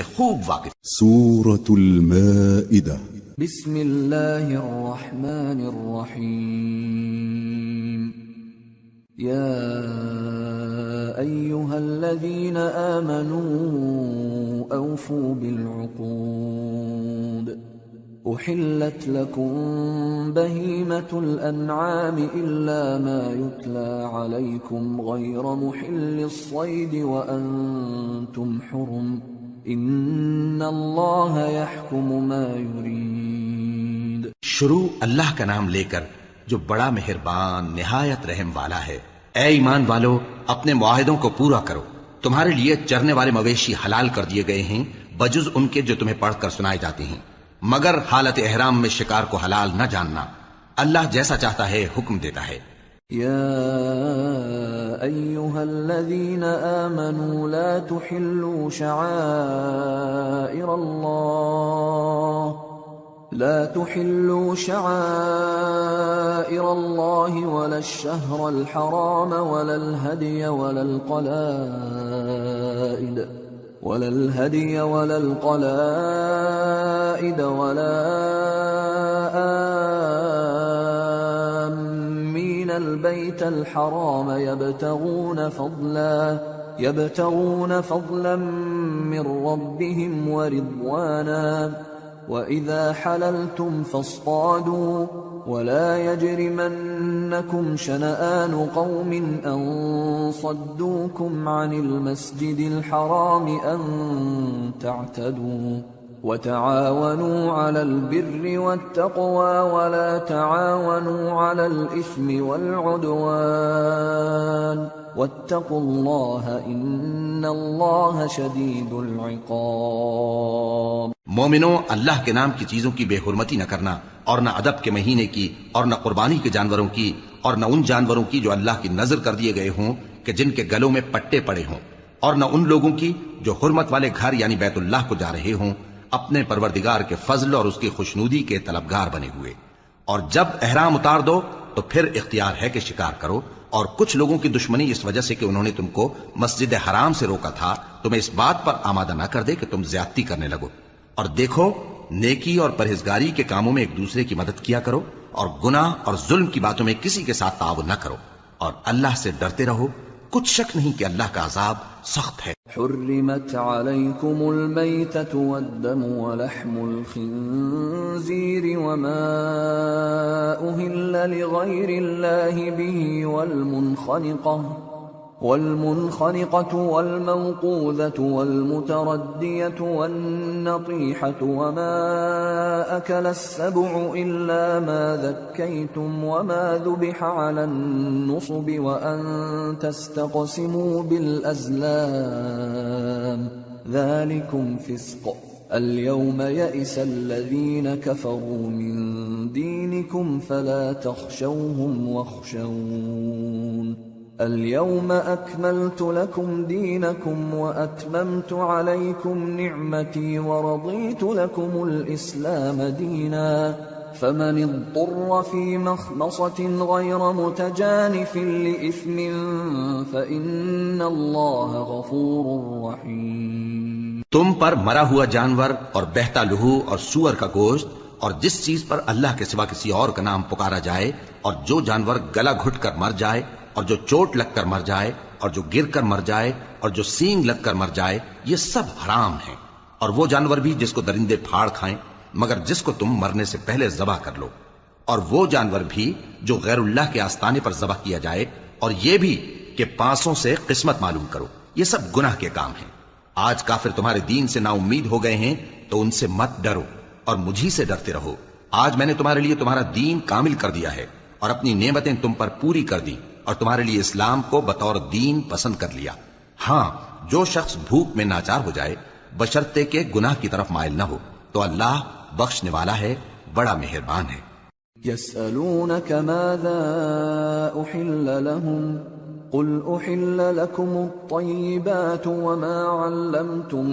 خوب واقف. سورة المائدة. بسم الله الرحمن الرحيم. يا أيها الذين آمنوا أوفوا بالعقود. أحلت لكم بهيمة الأنعام إلا ما يتلى عليكم غير محل الصيد وأنتم حرم ان اللہ یحکم ما یرید. شروع اللہ کا نام لے کر جو بڑا مہربان نہایت رحم والا ہے. اے ایمان والو، اپنے معاہدوں کو پورا کرو. تمہارے لیے چرنے والے مویشی حلال کر دیے گئے ہیں بجز ان کے جو تمہیں پڑھ کر سنائے جاتے ہیں، مگر حالت احرام میں شکار کو حلال نہ جاننا. اللہ جیسا چاہتا ہے حکم دیتا ہے. يا أيها الذين آمنوا لا تحلوا شعائر الله ولا الشهر الحرام ولا الهدي ولا القلائد ولا البيت الحرام يبتغون فضلا من ربهم ورضوانا وإذا حللتم فاصطادوا ولا يجرمنكم شنآن قوم أن صدوكم عن المسجد الحرام أن تعتدوا وتعاونوا على البر والتقوى ولا تعاونوا على الإثم والعدوان واتقوا الله إن الله شديد العقاب. مومنوں، اللہ کے نام کی چیزوں کی بے حرمتی نہ کرنا، اور نہ ادب کے مہینے کی، اور نہ قربانی کے جانوروں کی، اور نہ ان جانوروں کی جو اللہ کی نذر کر دیے گئے ہوں کہ جن کے گلوں میں پٹے پڑے ہوں، اور نہ ان لوگوں کی جو حرمت والے گھر یعنی بیت اللہ کو جا رہے ہوں اپنے پروردگار کے فضل اور اس کی خوشنودی کے طلبگار بنے ہوئے. اور جب احرام اتار دو تو پھر اختیار ہے کہ شکار کرو. اور کچھ لوگوں کی دشمنی اس وجہ سے کہ انہوں نے تم کو مسجد حرام سے روکا تھا تمہیں اس بات پر آمادہ نہ کر دے کہ تم زیادتی کرنے لگو. اور دیکھو، نیکی اور پرہیزگاری کے کاموں میں ایک دوسرے کی مدد کیا کرو، اور گناہ اور ظلم کی باتوں میں کسی کے ساتھ تعاون نہ کرو، اور اللہ سے ڈرتے رہو. کچھ شک نہیں کہ اللہ کا عذاب سخت ہے. حرمت عليكم الميتة والدم ولحم الخنزير وما أهل لغير الله به والمنخنقة والموقوذة والمتردية والنطيحة وما أكل السبع إلا ما ذكيتم وما ذبح على النصب وأن تستقسموا بالأزلام ذلكم فسق. اليوم يئس الذين كفروا من دينكم فلا تخشوهم واخشون. اليوم أكملت لكم دينكم وأتممت عليكم نعمتي ورضيت لكم الإسلام دينا فمن اضطر في مخمصة غير متجانف لإثم فإن الله غفور رحيم. تم پر مرا ہوا جانور اور بہتا لہو اور سور کا گوشت اور جس چیز پر اللہ کے سوا کسی اور کا نام پکارا جائے، اور جو جانور گلا گھٹ کر مر جائے، اور جو چوٹ لگ کر مر جائے، اور جو گر کر مر جائے، اور جو سینگ لگ کر مر جائے، یہ سب حرام ہیں. اور وہ جانور بھی جس کو درندے پھاڑ کھائیں مگر جس کو تم مرنے سے پہلے ذبح کر لو، اور وہ جانور بھی جو غیر اللہ کے آستانے پر ذبح کیا جائے، اور یہ بھی کہ پانسوں سے قسمت معلوم کرو. یہ سب گناہ کے کام ہیں. آج کافر تمہارے دین سے نا امید ہو گئے ہیں تو ان سے مت ڈرو اور مجھی سے ڈرتے رہو. آج میں نے تمہارے لیے تمہارا دین کامل کر دیا ہے اور اپنی نعمتیں تم پر پوری کر دی، اور تمہارے لیے اسلام کو بطور دین پسند کر لیا. ہاں، جو شخص بھوک میں ناچار ہو جائے بشرطے کے گناہ کی طرف مائل نہ ہو تو اللہ بخشنے والا ہے، بڑا مہربان ہے. يسألونك ماذا أحل لهم قل أحل لكم الطيبات وما علمتم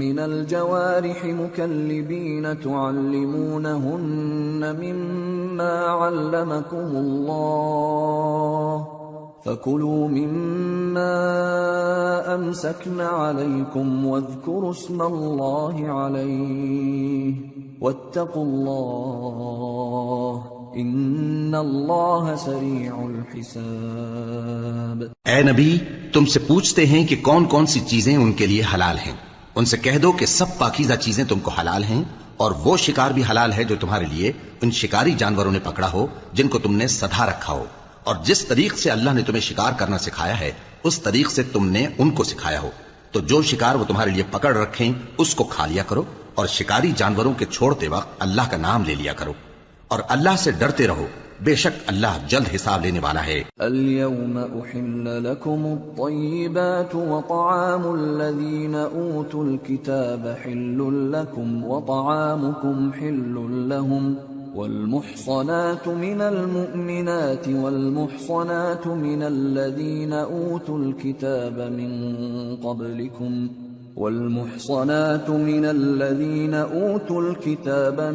من الجوارح مكلبين تعلمونهن مما علمكم الله فكلوا مما أمسكن عليكم واذكروا اسم الله عليه واتقوا الله إن الله سريع الحساب۔ اے نبی، تم سے پوچھتے ہیں کہ کون کون سی چیزیں ان کے لیے حلال ہیں۔ ان سے کہہ دو کہ سب پاکیزہ چیزیں تم کو حلال ہیں، اور وہ شکار بھی حلال ہے جو تمہارے لیے ان شکاری جانوروں نے پکڑا ہو جن کو تم نے سدھا رکھا ہو، اور جس طریق سے اللہ نے تمہیں شکار کرنا سکھایا ہے اس طریق سے تم نے ان کو سکھایا ہو، تو جو شکار وہ تمہارے لیے پکڑ رکھیں اس کو کھا لیا کرو، اور شکاری جانوروں کے چھوڑتے وقت اللہ کا نام لے لیا کرو، اور اللہ سے ڈرتے رہو، بے شک اللہ جلد حساب لینے والا ہے۔ اليوم أحل لكم الطيبات وطعام الذين أوتوا الكتاب حل لكم وطعامكم حل لهم والمحصنات من المؤمنات والمحصنات من الذين أوتوا الكتاب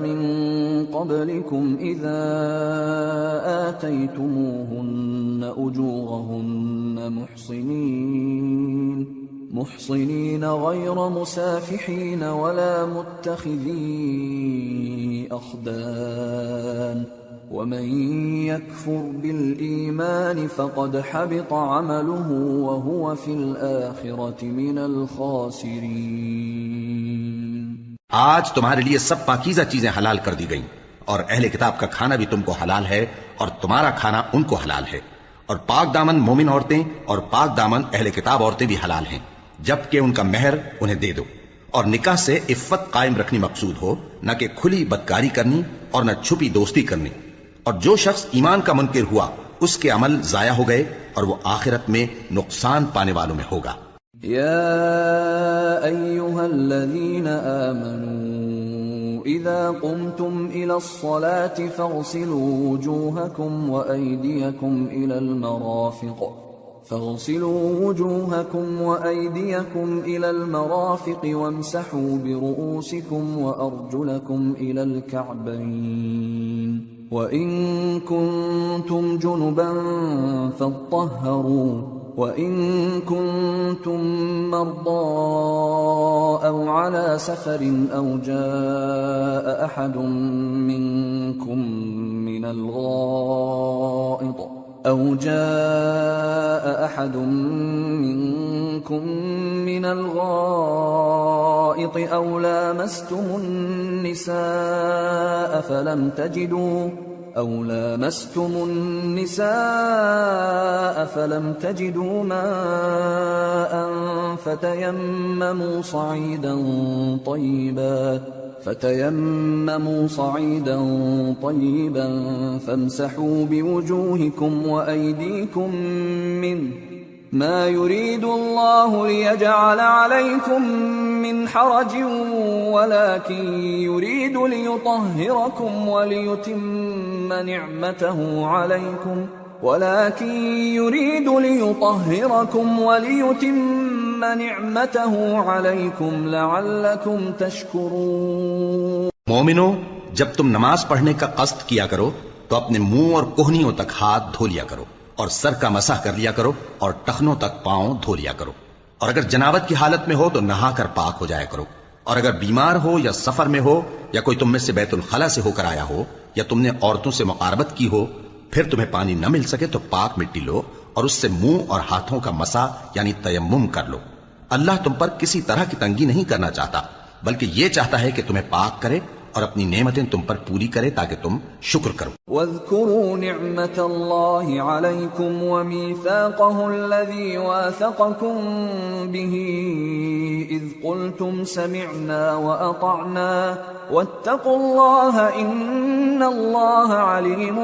من قبلكم إذا آتيتموهن أجورهن محصنين غير مسافحين ولا متخذي أخدان ومن يكفر بالإيمان فقد حبط عمله وهو في الآخرة من الخاسرين۔ آج تمہارے لیے سب پاکیزہ چیزیں حلال کر دی گئیں، اور اہل کتاب کا کھانا بھی تم کو حلال ہے اور تمہارا کھانا ان کو حلال ہے، اور پاک دامن مومن عورتیں اور پاک دامن اہل کتاب عورتیں بھی حلال ہیں، جبکہ ان کا مہر انہیں دے دو، اور نکاح سے عفت قائم رکھنی مقصود ہو، نہ کہ کھلی بدکاری کرنی اور نہ چھپی دوستی کرنی، اور جو شخص ایمان کا منکر ہوا اس کے عمل ضائع ہو گئے اور وہ آخرت میں نقصان پانے والوں میں ہوگا۔ يا أيها الذين آمنوا إذا قمتم إلى الصلاة فاغسلوا وجوهكم وأيديكم إلى المرافق وامسحوا برؤوسكم وأرجلكم إلى الكعبين وإن كنتم جنبا فاطهروا وإن كنتم مرضى أو على سفر أو جاء أحد منكم من الغائط أو لامستم النساء فلم تجدوا ماء فتيمموا صعيدا طيبا فامسحوا بوجوهكم وأيديكم منه ما يريد الله ليجعل عليكم من حرج ولكن يريد ليطهركم وليتم نعمته عليكم لعلكم تشكرون۔ مومنو، جب تم نماز پڑھنے کا قصد کیا کرو تو اپنے منہ اور کوہنیوں تک ہاتھ دھو لیا کرو، اور سر کا مسح کر لیا کرو، اور ٹخنوں تک پاؤں دھو لیا کرو، اور اگر جنابت کی حالت میں ہو تو نہا کر پاک ہو جایا کرو، اور اگر بیمار ہو یا سفر میں ہو یا کوئی تم میں سے بیت الخلا سے ہو کر آیا ہو یا تم نے عورتوں سے مقاربت کی ہو، پھر تمہیں پانی نہ مل سکے تو پاک مٹی لو اور اس سے منہ اور ہاتھوں کا مسح یعنی تیمم کر لو۔ اللہ تم پر کسی طرح کی تنگی نہیں کرنا چاہتا، بلکہ یہ چاہتا ہے کہ تمہیں پاک کرے اور اپنی نعمتیں تم پر پوری کرے تاکہ تم شکر کرو۔ واذكروا نعمة الله عليكم وميثاقه الذي واثقكم به إذ قلتم سمعنا وأطعنا واتقوا الله إن الله عليم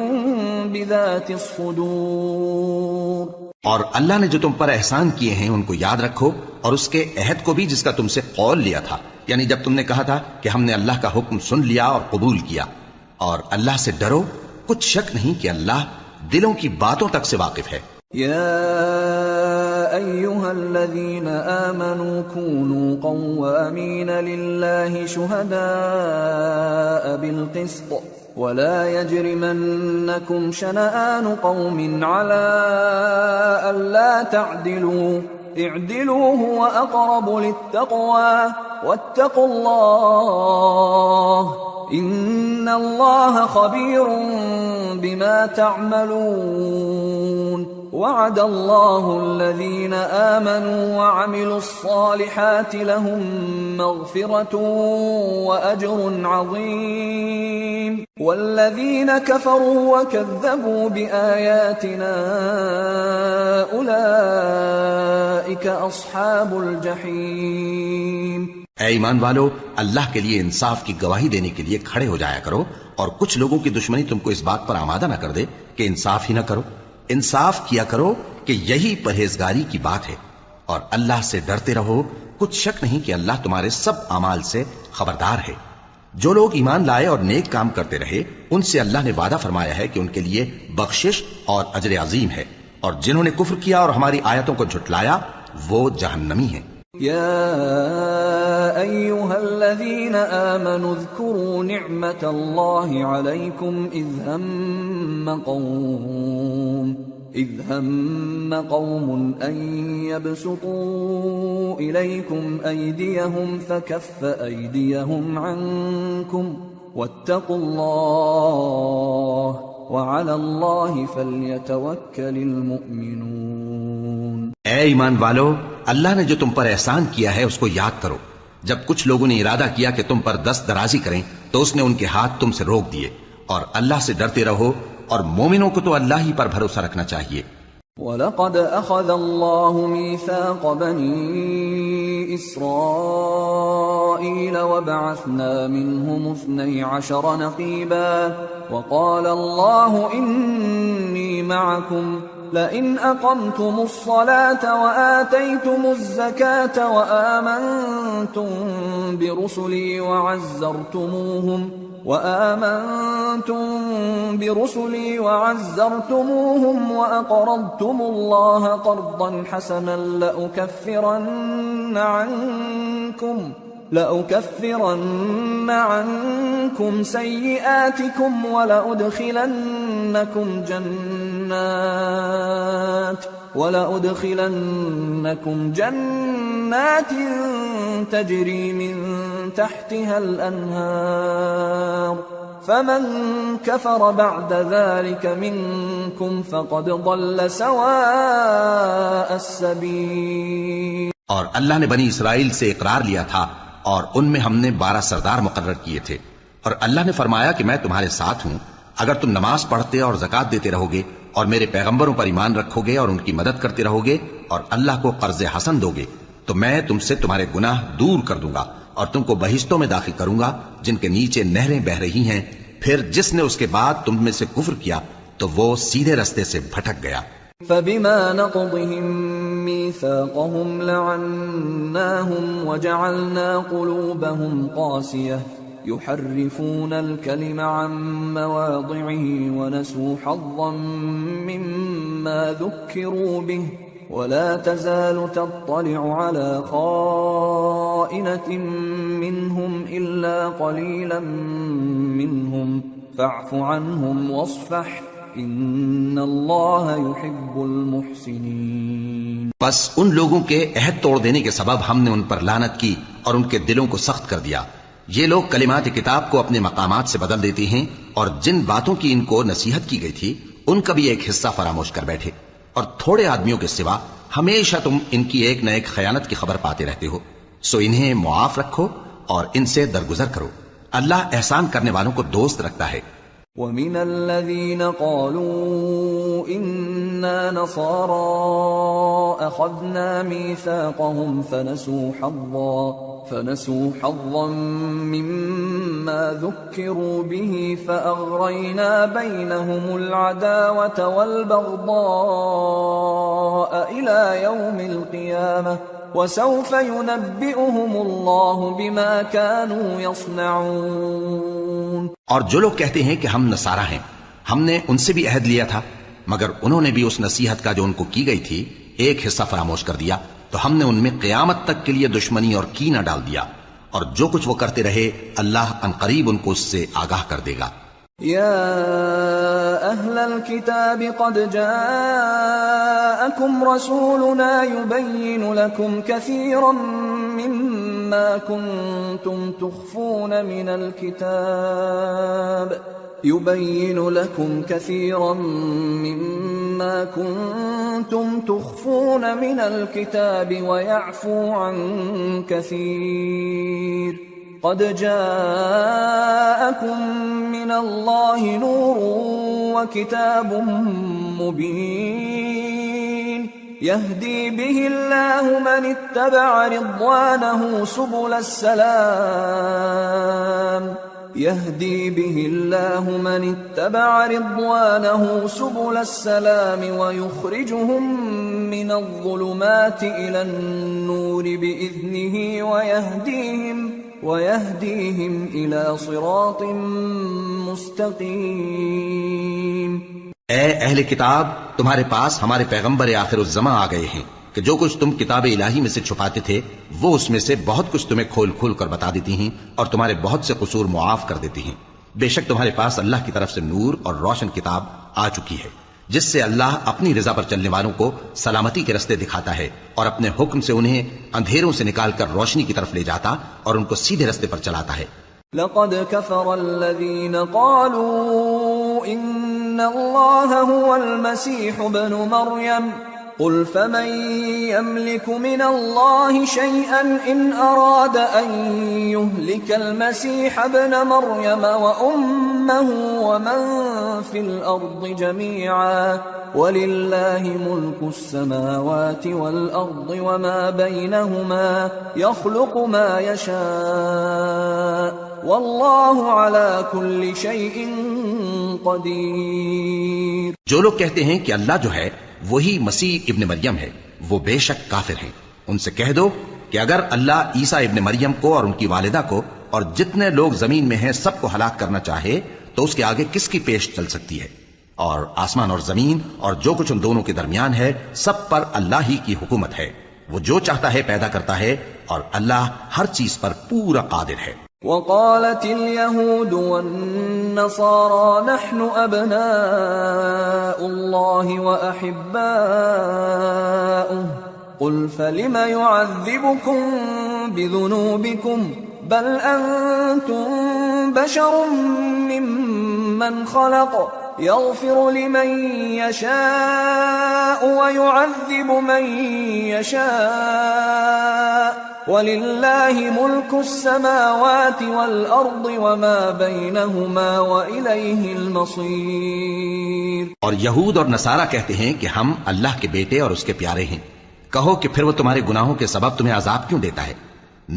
بذات الصدور۔ اور اللہ نے جو تم پر احسان کیے ہیں ان کو یاد رکھو، اور اس کے عہد کو بھی جس کا تم سے قول لیا تھا، یعنی جب تم نے کہا تھا کہ ہم نے اللہ کا حکم سن لیا اور قبول کیا، اور اللہ سے ڈرو، کچھ شک نہیں کہ اللہ دلوں کی باتوں تک سے واقف ہے۔ يا أيها الذين آمنوا كونوا قوامين لله شهداء بالقسط ولا يجرمنكم شنآن قوم على ألا تعدلوا اعدلوا هو أقرب للتقوى واتقوا الله إن الله خبير بما تعملون وعد الله الذين آمنوا وعملوا الصالحات لهم مغفرة وأجر عظيم والذين كفروا وكذبوا بآياتنا أولئك أصحاب الجحيم۔ اے ایمان والو، اللہ کے لیے انصاف کی گواہی دینے کے لیے کھڑے ہو جایا کرو، اور کچھ لوگوں کی دشمنی تم کو اس بات پر آمادہ نہ کر دے کہ انصاف ہی نہ کرو۔ انصاف کیا کرو کہ یہی پرہیزگاری کی بات ہے، اور اللہ سے ڈرتے رہو، کچھ شک نہیں کہ اللہ تمہارے سب اعمال سے خبردار ہے۔ جو لوگ ایمان لائے اور نیک کام کرتے رہے، ان سے اللہ نے وعدہ فرمایا ہے کہ ان کے لیے بخشش اور اجر عظیم ہے، اور جنہوں نے کفر کیا اور ہماری آیتوں کو جھٹلایا وہ جہنمی ہیں۔ يا أيها الذين آمنوا اذكروا نعمة الله عليكم إذ هم قوم أن يبسطوا إليكم أيديهم فكف أيديهم عنكم واتقوا الله وعلى الله فليتوكل المؤمنون۔ اے ایمان والو، اللہ نے جو تم پر احسان کیا ہے اس کو یاد کرو۔ جب کچھ لوگوں نے ارادہ کیا کہ تم پر دست درازی کریں تو اس نے ان کے ہاتھ تم سے روک دیے، اور اللہ سے ڈرتے رہو، اور مومنوں کو تو اللہ ہی پر بھروسہ رکھنا چاہیے۔ وَلَقَدْ أَخَذَ اللَّهُ مِيثَاقَ بَنِي إِسْرَائِيلَ وَبَعَثْنَا مِنْهُمُ 12 نَقِيبًا وَقَالَ اللَّهُ إِنِّي مَعَكُمْ لئن أقمتم الصلاة وآتيتم الزكاة وآمنتم برسلي وعزرتموهم وأقرضتم الله قرضا حسنا لأكفرن عنكم سيئاتكم ولأدخلنكم جنات تجري من تحتها الأنهار فمن كفر بعد ذلك منكم فقد ضل سواء السبيل۔ اور اللہ نے بنی اسرائیل سے اقرار لیا تھا، اور ان میں ہم نے 12 سردار مقرر کیے تھے، اور اللہ نے فرمایا کہ میں تمہارے ساتھ ہوں اگر تم نماز پڑھتے اور زکات دیتے رہو گے اور میرے پیغمبروں پر ایمان رکھو گے اور ان کی مدد کرتے رہو گے اور اللہ کو قرض حسن دو گے تو میں تم سے تمہارے گناہ دور کر دوں گا اور تم کو بہشتوں میں داخل کروں گا جن کے نیچے نہریں بہ رہی ہیں۔ پھر جس نے اس کے بعد تم میں سے کفر کیا تو وہ سیدھے رستے سے بھٹک گیا۔ فبما نقضهم ميثاقهم لعناهم وجعلنا قلوبهم قاسية يحرفون الكلم عن مواضعه ونسوا حظا مما ذكروا به ولا تزال تطلع على خائنة منهم إلا قليلا منهم فاعف عنهم واصفح ان اللہ یحب المحسنین۔ بس ان لوگوں کے عہد توڑ دینے کے سبب ہم نے ان پر لعنت کی اور ان کے دلوں کو سخت کر دیا۔ یہ لوگ کلمات کتاب کو اپنے مقامات سے بدل دیتے ہیں، اور جن باتوں کی ان کو نصیحت کی گئی تھی ان کا بھی ایک حصہ فراموش کر بیٹھے، اور تھوڑے آدمیوں کے سوا ہمیشہ تم ان کی ایک نہ ایک خیانت کی خبر پاتے رہتے ہو، سو انہیں معاف رکھو اور ان سے درگزر کرو۔ اللہ احسان کرنے والوں کو دوست رکھتا ہے۔ وَمِنَ الَّذِينَ قَالُوا إِنَّا نَصَارَى أَخَذْنَا مِيثَاقَهُمْ فَنَسُوا حَظًّا مِّمَّا ذُكِّرُوا بِهِ فَأَغْرَيْنَا بَيْنَهُمُ الْعَدَاوَةَ وَالْبَغْضَاءَ إِلَى يَوْمِ الْقِيَامَةِ وَسَوْفَ يُنَبِّئُهُمُ اللَّهُ بِمَا كَانُوا يَصْنَعُونَ۔ اور جو لوگ کہتے ہیں کہ ہم نصارہ ہیں، ہم نے ان سے بھی عہد لیا تھا، مگر انہوں نے بھی اس نصیحت کا جو ان کو کی گئی تھی ایک حصہ فراموش کر دیا، تو ہم نے ان میں قیامت تک کے لیے دشمنی اور کینہ ڈال دیا، اور جو کچھ وہ کرتے رہے اللہ عنقریب ان کو اس سے آگاہ کر دے گا۔ يا أهل الكتاب قد جاءكم رسولنا يبين لكم كثيرا مما كنتم تخفون من الكتاب ويعفو عن كثير قد جاءكم من الله نور وكتاب مبين يهدي به الله من اتبع رضوانه سبل السلام ويخرجهم من الظلمات إلى النور بإذنه ويهديهم إلى صراط مستقيم. اے اہل کتاب، تمہارے پاس ہمارے پیغمبر آخر الزماں آ گئے ہیں کہ جو کچھ تم کتاب الہی میں سے چھپاتے تھے وہ اس میں سے بہت کچھ تمہیں کھول کھول کر بتا دیتی ہیں اور تمہارے بہت سے قصور معاف کر دیتی ہیں. بے شک تمہارے پاس اللہ کی طرف سے نور اور روشن کتاب آ چکی ہے جس سے اللہ اپنی رضا پر چلنے والوں کو سلامتی کے رستے دکھاتا ہے اور اپنے حکم سے انہیں اندھیروں سے نکال کر روشنی کی طرف لے جاتا اور ان کو سیدھے رستے پر چلاتا ہے. لقد كفر الذين قالوا إن الله هو المسيح ابن مريم قل فمن يملك من الله شيئا إن أراد أن يهلك المسيح ابن مريم وأمه ومن في الأرض جميعا ولله ملك السماوات والأرض وما بينهما يخلق ما يشاء والله على كل شيء قدير. جو لوگ کہتے ہیں کہ اللہ جو ہے وہی مسیح ابن مریم ہے وہ بے شک کافر ہیں. ان سے کہہ دو کہ اگر اللہ عیسیٰ ابن مریم کو اور ان کی والدہ کو اور جتنے لوگ زمین میں ہیں سب کو ہلاک کرنا چاہے تو اس کے آگے کس کی پیش چل سکتی ہے؟ اور آسمان اور زمین اور جو کچھ ان دونوں کے درمیان ہے سب پر اللہ ہی کی حکومت ہے. وہ جو چاہتا ہے پیدا کرتا ہے اور اللہ ہر چیز پر پورا قادر ہے. وقالت اليهود والنصارى نحن أبناء الله وأحباؤه قل فلم يعذبكم بذنوبكم بل أنتم بشر ممن خلق يغفر لمن يشاء ويعذب من يشاء وَلِلَّهِ مُلْكُ السَّمَاوَاتِ وَالْأَرْضِ وَمَا بَيْنَهُمَا وَإِلَيْهِ الْمَصِيرُ. اور یہود اور نصارہ کہتے ہیں کہ ہم اللہ کے بیٹے اور اس کے پیارے ہیں. کہو کہ پھر وہ تمہارے گناہوں کے سبب تمہیں عذاب کیوں دیتا ہے؟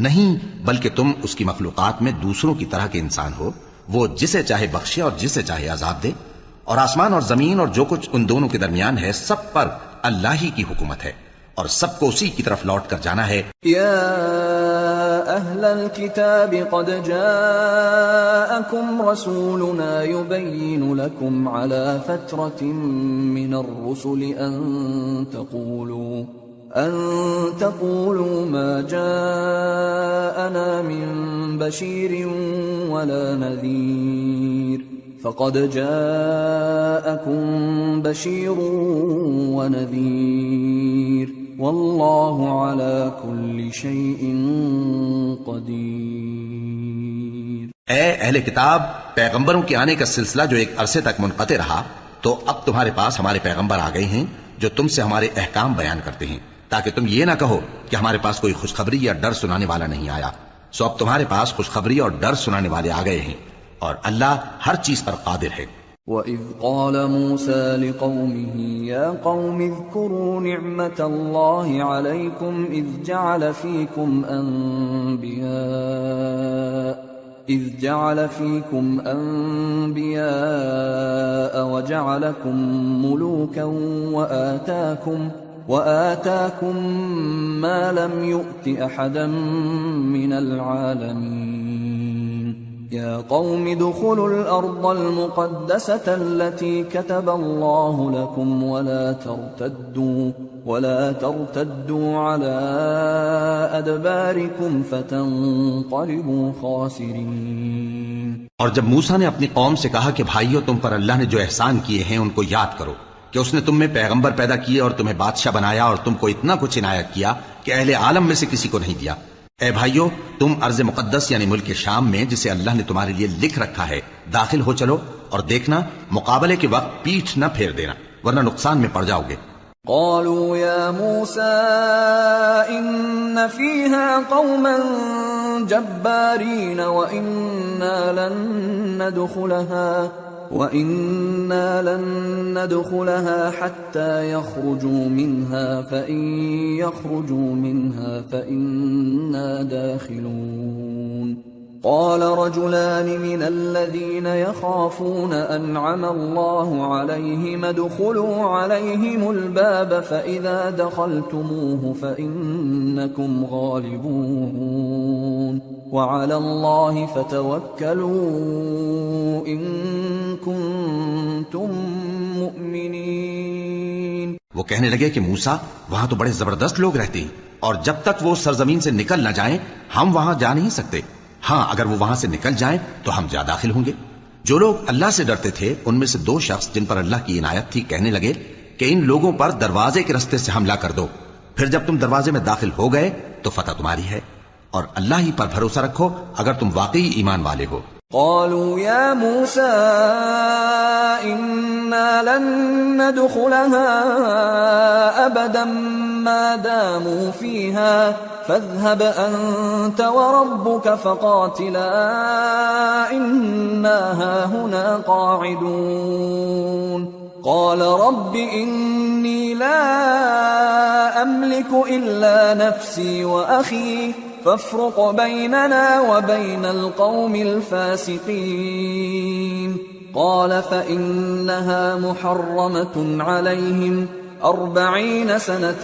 نہیں، بلکہ تم اس کی مخلوقات میں دوسروں کی طرح کے انسان ہو. وہ جسے چاہے بخشے اور جسے چاہے عذاب دے. اور آسمان اور زمین اور جو کچھ ان دونوں کے درمیان ہے سب پر اللہ ہی کی حکومت ہے اور سب کو اسی کی طرف لوٹ کر جانا ہے. یا اہل الكتاب قد جاءکم رسولنا يبین لکم على فترة من الرسل ان تقولوا ما جاءنا من بشیر ولا نذیر فقد جاءكم بشير ونذير والله على كل شيء قدير. اے اہل کتاب، پیغمبروں کے آنے کا سلسلہ جو ایک عرصے تک منقطع رہا تو اب تمہارے پاس ہمارے پیغمبر آ گئے ہیں جو تم سے ہمارے احکام بیان کرتے ہیں تاکہ تم یہ نہ کہو کہ ہمارے پاس کوئی خوشخبری یا ڈر سنانے والا نہیں آیا. سو اب تمہارے پاس خوشخبری اور ڈر سنانے والے آ گئے ہیں اور اللہ ہر چیز پر قادر ہے. وَإِذْ قَالَ مُوسَى لِقَوْمِهِ يَا قَوْمِ اذْكُرُوا نِعْمَةَ اللَّهِ عَلَيْكُمْ إِذْ جَعَلَ فِيكُمْ أَنْبِيَاءَ وَجَعَلَكُمْ مُلُوكًا وَآتَاكُمْ مَا لَمْ يُؤْتِ أَحَدًا مِنَ الْعَالَمِينَ. يا قوم ادخلوا الأرض المقدسة التي كتب الله لكم ولا ترتدوا على أدباركم فتنقلبوا خاسرين۔ اور جب موسیٰ نے اپنی قوم سے کہا کہ بھائیو تم پر اللہ نے جو احسان کیے ہیں ان کو یاد کرو، کہ اس نے تم میں پیغمبر پیدا کیے اور تمہیں بادشاہ بنایا اور تم کو اتنا کچھ عنایت کیا کہ اہل عالم میں سے کسی کو نہیں دیا۔ اے بھائیو، تم ارض مقدس یعنی ملک شام میں جسے اللہ نے تمہارے لیے لکھ رکھا ہے داخل ہو چلو، اور دیکھنا مقابلے کے وقت پیٹھ نہ پھیر دینا ورنہ نقصان میں پڑ جاؤ گے۔ قالوا يا موسى إن فيها قوما جبارين وإنا لن ندخلها حتى يخرجوا منها فإن يخرجوا منها فإنا داخلون۔ قال رجلان من الذين يخافون أنعم الله عليهم ادخلوا عليهم الباب فإذا دخلتموه فإنكم غالبون وعلى الله فتوكلوا إن كنتم مؤمنين۔ وہ کہنے لگے کہ موسیٰ وہاں تو بڑے زبردست لوگ رہتے ہیں اور جب تک وہ سرزمین سے نکل نہ جائیں ہم وہاں جا نہیں سکتے، ہاں اگر وہ وہاں سے نکل جائیں تو ہم جا داخل ہوں گے۔ جو لوگ اللہ سے ڈرتے تھے ان میں سے دو شخص جن پر اللہ کی عنایت تھی کہنے لگے کہ ان لوگوں پر دروازے کے رستے سے حملہ کر دو، پھر جب تم دروازے میں داخل ہو گئے تو فتح تمہاری ہے، اور اللہ ہی پر بھروسہ رکھو اگر تم واقعی ایمان والے ہو۔ قالوا يا موسى إنا لن ندخلها أبدا ما داموا فيها فاذهب أنت وربك فقاتلا إنا هاهنا قاعدون۔ قال رب إني لا أملك إلا نفسي وأخي فافرق بيننا وبين القوم الفاسقين۔ قال فإنها محرمة عليهم 40 سنة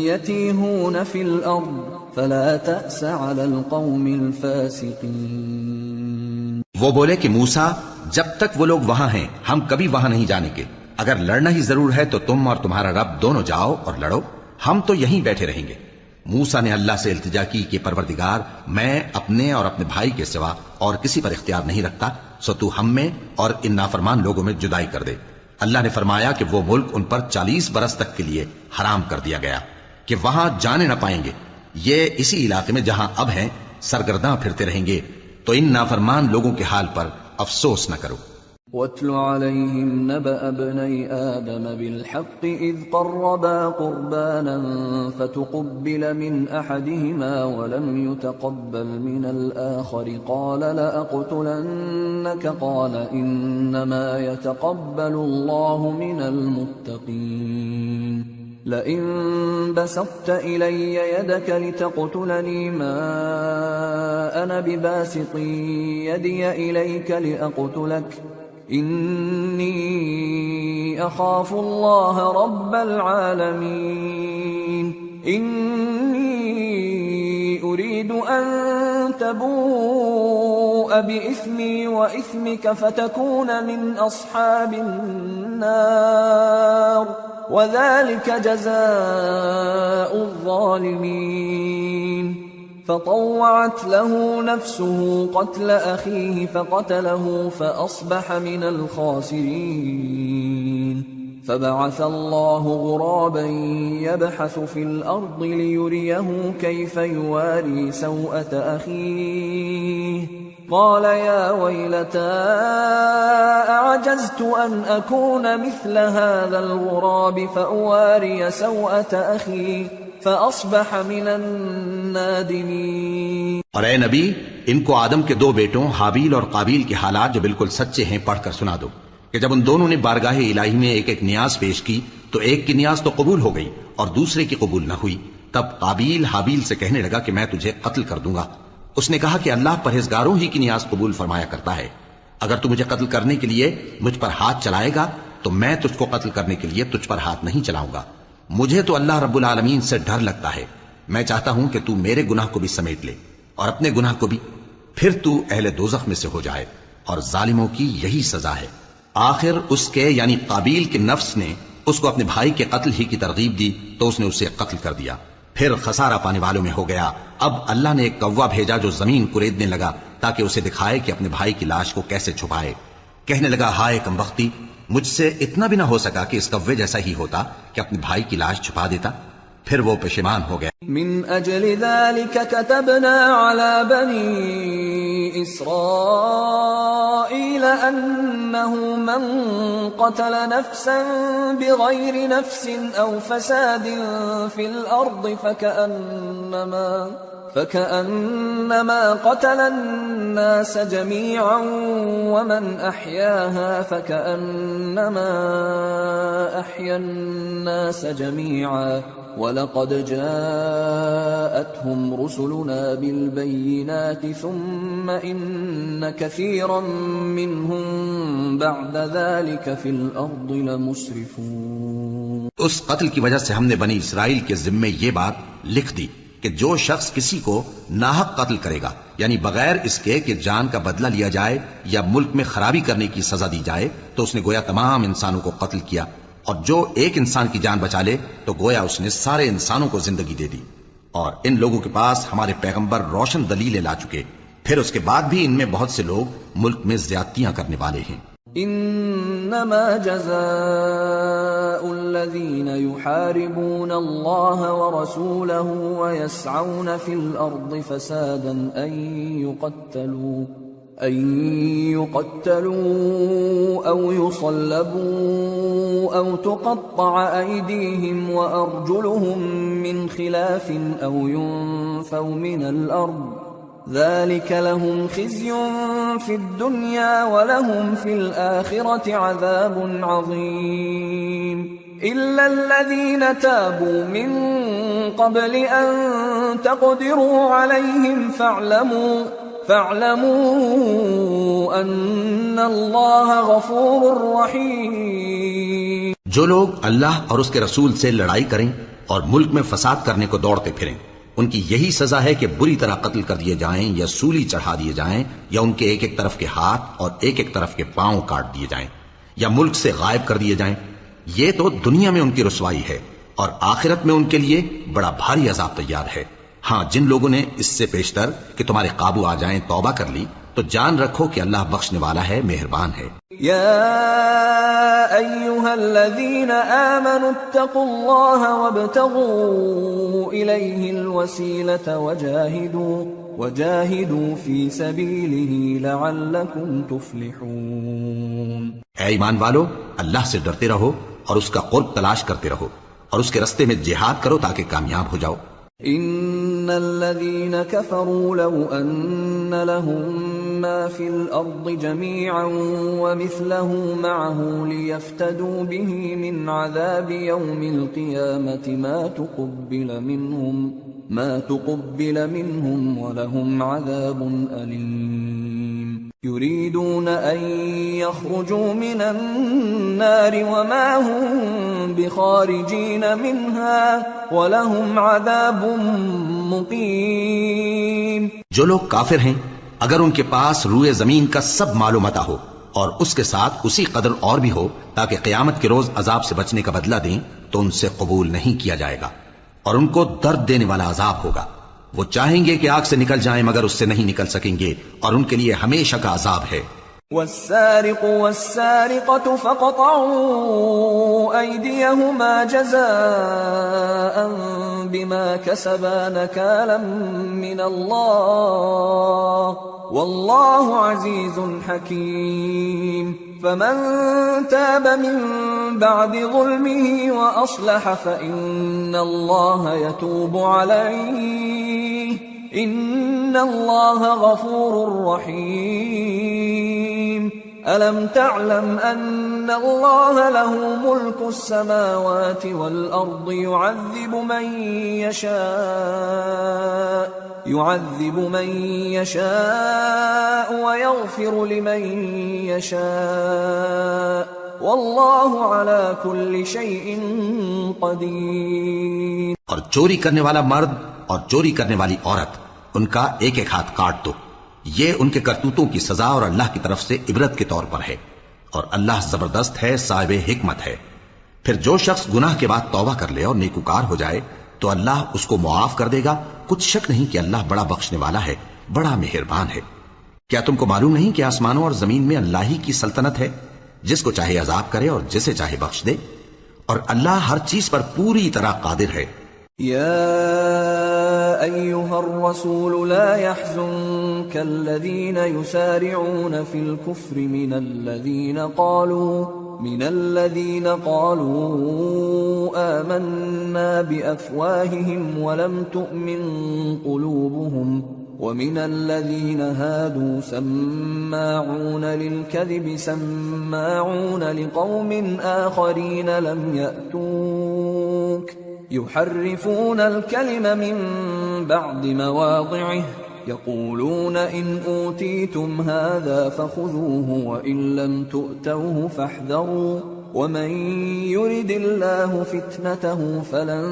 يتيهون في الأرض فلا تأس على القوم الفاسقين۔ وہ بولے کہ موسیٰ جب تک وہ لوگ وہاں ہیں ہم کبھی وہاں نہیں جانے کے، اگر لڑنا ہی ضرور ہے تو تم اور تمہارا رب دونوں جاؤ اور لڑو، ہم تو یہیں بیٹھے رہیں گے۔ موسیٰ نے اللہ سے التجا کی کہ پروردگار میں اپنے اور اپنے بھائی کے سوا اور کسی پر اختیار نہیں رکھتا، سو تو ہم میں اور ان نافرمان لوگوں میں جدائی کر دے۔ اللہ نے فرمایا کہ وہ ملک ان پر 40 برس تک کے لیے حرام کر دیا گیا کہ وہاں جانے نہ پائیں گے، یہ اسی علاقے میں جہاں اب ہیں سرگرداں پھرتے رہیں گے، تو ان نافرمان لوگوں کے حال پر افسوس نہ کرو۔ وَاتْلُ عَلَيْهِمْ نَبَأَ ابْنَيْ آدَمَ بِالْحَقِّ إِذْ قَرَّبَا قُرْبَانًا فَتُقُبِّلَ مِنْ أَحَدِهِمَا وَلَمْ يُتَقَبَّلْ مِنَ الْآخَرِ قَالَ لَأَقْتُلَنَّكَ قَالَ إِنَّمَا يَتَقَبَّلُ اللَّهُ مِنَ الْمُتَّقِينَ۔ لَئِن بَسَطتَ إِلَيَّ يَدَكَ لِتَقْتُلَنِي مَا أَنَا بِبَاسِطٍ يَدِيَ إِلَيْكَ لِأَقْتُلَكَ إِنِّي أَخَافُ اللَّهَ رَبَّ الْعَالَمِينَ۔ إِنِّي أُرِيدُ أَن تَبُوءَ بِإِثْمِي وَإِثْمِكَ فَتَكُونَ مِنْ أَصْحَابِ النَّارِ وَذَلِكَ جَزَاءُ الظَّالِمِينَ۔ فطوعت له نفسه قتل أخيه فقتله فأصبح من الخاسرين۔ فبعث الله غرابا يبحث في الأرض ليريه كيف يواري سوءة أخيه قال يا ويلتى أعجزت أن أكون مثل هذا الغراب فأواري سوءة أخي فأصبح من النادمين۔ اور اے نبی ان کو آدم کے 2 بیٹوں حابیل اور قابیل کے حالات جو بالکل سچے ہیں پڑھ کر سنا دو کہ جب ان دونوں نے بارگاہ الہی میں ایک ایک نیاز پیش کی تو ایک کی نیاز تو قبول ہو گئی اور دوسرے کی قبول نہ ہوئی، تب قابیل حابیل سے کہنے لگا کہ میں تجھے قتل کر دوں گا۔ اس نے کہا کہ اللہ پرہیزگاروں ہی کی نیاز قبول فرمایا کرتا ہے، اگر تو مجھے قتل کرنے کے لیے مجھ پر ہاتھ چلائے گا تو میں تجھ کو قتل کرنے کے لیے تجھ پر ہاتھ نہیں چلاؤں گا۔ مجھے تو اللہ رب العالمین سے ڈر لگتا ہے، میں چاہتا ہوں کہ تو میرے گناہ کو بھی سمیٹ لے اور اپنے گناہ کو بھی، پھر تو اہل دوزخ میں سے ہو جائے، اور ظالموں کی یہی سزا ہے۔ آخر اس کے یعنی قابیل کے نفس نے اس کو اپنے بھائی کے قتل ہی کی ترغیب دی تو اس نے اسے قتل کر دیا، پھر خسارہ پانے والوں میں ہو گیا۔ اب اللہ نے ایک کوا بھیجا جو زمین کوریدنے لگا تاکہ اسے دکھائے کہ اپنے بھائی کی لاش کو کیسے چھپائے۔ کہنے لگا، ہائے کمبختی، مجھ سے اتنا بھی نہ ہو سکا کہ اس کوے جیسا ہی ہوتا کہ اپنے بھائی کی لاش چھپا دیتا۔ پھر وہ پشیمان ہو گیا۔ من اجل ذلك كتبنا على بني اسرائيل انه من قتل نفسا بغير نفس او فساد في الارض فكأنما قتل الناس جميعا ومن أحياها فكأنما أحيا الناس جميعا ولقد جاءتهم رسلنا بالبينات ثم إن كثيرا منهم بعد ذلك في الأرض لمسرفون۔ اس قتل کی وجہ سے ہم نے بنی اسرائیل کے ذمے یہ بات لکھ دی کہ جو شخص کسی کو ناحق قتل کرے گا، یعنی بغیر اس کے کہ جان کا بدلہ لیا جائے یا ملک میں خرابی کرنے کی سزا دی جائے، تو اس نے گویا تمام انسانوں کو قتل کیا، اور جو ایک انسان کی جان بچا لے تو گویا اس نے سارے انسانوں کو زندگی دے دی۔ اور ان لوگوں کے پاس ہمارے پیغمبر روشن دلیلیں لا چکے، پھر اس کے بعد بھی ان میں بہت سے لوگ ملک میں زیادتیاں کرنے والے ہیں۔ انما جزاء الذين يحاربون الله ورسوله ويسعون في الارض فسادا ان يقتلوا او يصلبوا او تقطع ايديهم وارجلهم من خلاف او ينفوا من الارض ذلك لهم خزي في الدنيا ولهم في الآخرة عذاب عظيم إلا الذين تابوا من قبل أن تقدروا عليهم فاعلموا أن الله غفور رحيم۔ جو لوگ اللہ اور اس کے رسول سے لڑائی کریں اور ملک میں فساد کرنے کو دوڑتے پھریں، ان کی یہی سزا ہے کہ بری طرح قتل کر دیے جائیں یا سولی چڑھا دیے جائیں، یا ان کے ایک ایک طرف کے ہاتھ اور ایک ایک طرف کے پاؤں کاٹ دیے جائیں، یا ملک سے غائب کر دیے جائیں۔ یہ تو دنیا میں ان کی رسوائی ہے، اور آخرت میں ان کے لیے بڑا بھاری عذاب تیار ہے۔ ہاں، جن لوگوں نے اس سے پیشتر کہ تمہارے قابو آ جائیں توبہ کر لی تو جان رکھو کہ اللہ بخشنے والا ہے، مہربان ہے۔ يا أيها الذين آمنوا اتقوا الله وابتغوا إليه الوسيلة وجاهدوا في سبيله لعلكم تفلحون۔ اے ایمان والو، اللہ سے ڈرتے رہو اور اس کا قرب تلاش کرتے رہو، اور اس کے رستے میں جہاد کرو تاکہ کامیاب ہو جاؤ۔ ان الذين كفروا لو ان لهم ما في الارض جميعا ومثله معه ليفتدوا به من عذاب يوم القيامة ما تقبل منهم ولهم عذاب أليم يريدون أن يخرجوا من النار وما هم بخارجين منها ولهم عذاب مقيم۔ جو لوگ کافر ہیں اگر ان کے پاس روئے زمین کا سب مال و متاع ہو اور اس کے ساتھ اسی قدر اور بھی ہو تاکہ قیامت کے روز عذاب سے بچنے کا بدلہ دیں تو ان سے قبول نہیں کیا جائے گا، اور ان کو درد دینے والا عذاب ہوگا۔ وہ چاہیں گے کہ آگ سے نکل جائیں مگر اس سے نہیں نکل سکیں گے، اور ان کے لیے ہمیشہ کا عذاب ہے۔ والسارق والسارقة فقطعوا أيديهما جزاء بما كسبا نكالا من الله والله عزيز حكيم۔ فمن تاب من بعد ظلمه وأصلح فإن الله يتوب عليه إن الله غفور رحيم۔ ألم تعلم أن الله له ملك السماوات والأرض يعذب من يشاء ويغفر لمن يشاء والله على كل شيء قدير۔ اور چوری کرنے والا مرد اور چوری کرنے والی عورت، ان کا ایک ایک ہاتھ کاٹ دو، یہ ان کے کرتوتوں کی سزا اور اللہ کی طرف سے عبرت کے طور پر ہے، اور اللہ زبردست ہے، صاحب حکمت ہے۔ پھر جو شخص گناہ کے بعد توبہ کر لے اور نیکوکار ہو جائے تو اللہ اس کو معاف کر دے گا، کچھ شک نہیں کہ اللہ بڑا بخشنے والا ہے، بڑا مہربان ہے۔ کیا تم کو معلوم نہیں کہ آسمانوں اور زمین میں اللہ ہی کی سلطنت ہے، جس کو چاہے عذاب کرے اور جسے چاہے بخش دے، اور اللہ ہر چیز پر پوری طرح قادر ہے۔ يا أيها الرسول لا يحزنك الذين يسارعون في الكفر من الذين قالوا آمنا بأفواههم ولم تؤمن قلوبهم ومن الذين هادوا سماعون للكذب سماعون لقوم آخرين لم يأتوك يحرفون الكلم من بعد مواضعه يقولون إن أوتيتم هذا فخذوه وإن لم تؤتوه فاحذروا ومن يرد الله فتنته فلن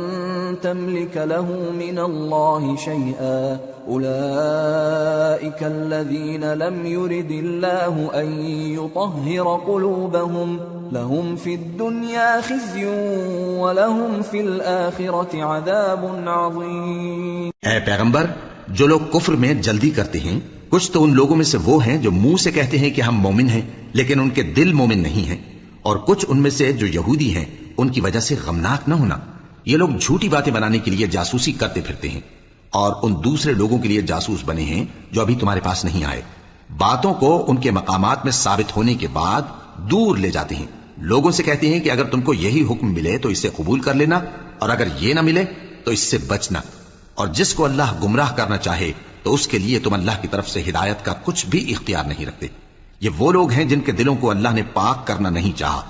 تملك له من الله شيئا أولئك الذين لم يرد الله أن يطهر قلوبهم لهم في الدنيا خزي ولهم في الآخرة عذاب عظيم۔ اے پیغمبر، جو لوگ کفر میں جلدی کرتے ہیں کچھ تو ان لوگوں میں سے وہ ہیں جو منہ سے کہتے ہیں کہ ہم مومن ہیں لیکن ان کے دل مومن نہیں ہیں، اور کچھ ان میں سے جو یہودی ہیں ان کی وجہ سے غمناک نہ ہونا۔ یہ لوگ جھوٹی باتیں بنانے کے لیے جاسوسی کرتے پھرتے ہیں اور ان دوسرے لوگوں کے لیے جاسوس بنے ہیں جو ابھی تمہارے پاس نہیں آئے، باتوں کو ان کے مقامات میں ثابت ہونے کے بعد دور لے جاتے ہیں، لوگوں سے کہتے ہیں کہ اگر تم کو یہی حکم ملے تو اسے قبول کر لینا، اور اگر یہ نہ ملے تو اس سے بچنا، اور جس کو اللہ گمراہ کرنا چاہے تو اس کے لیے تم اللہ کی طرف سے ہدایت کا کچھ بھی اختیار نہیں رکھتے۔ یہ وہ لوگ ہیں جن کے دلوں کو اللہ نے پاک کرنا نہیں چاہا،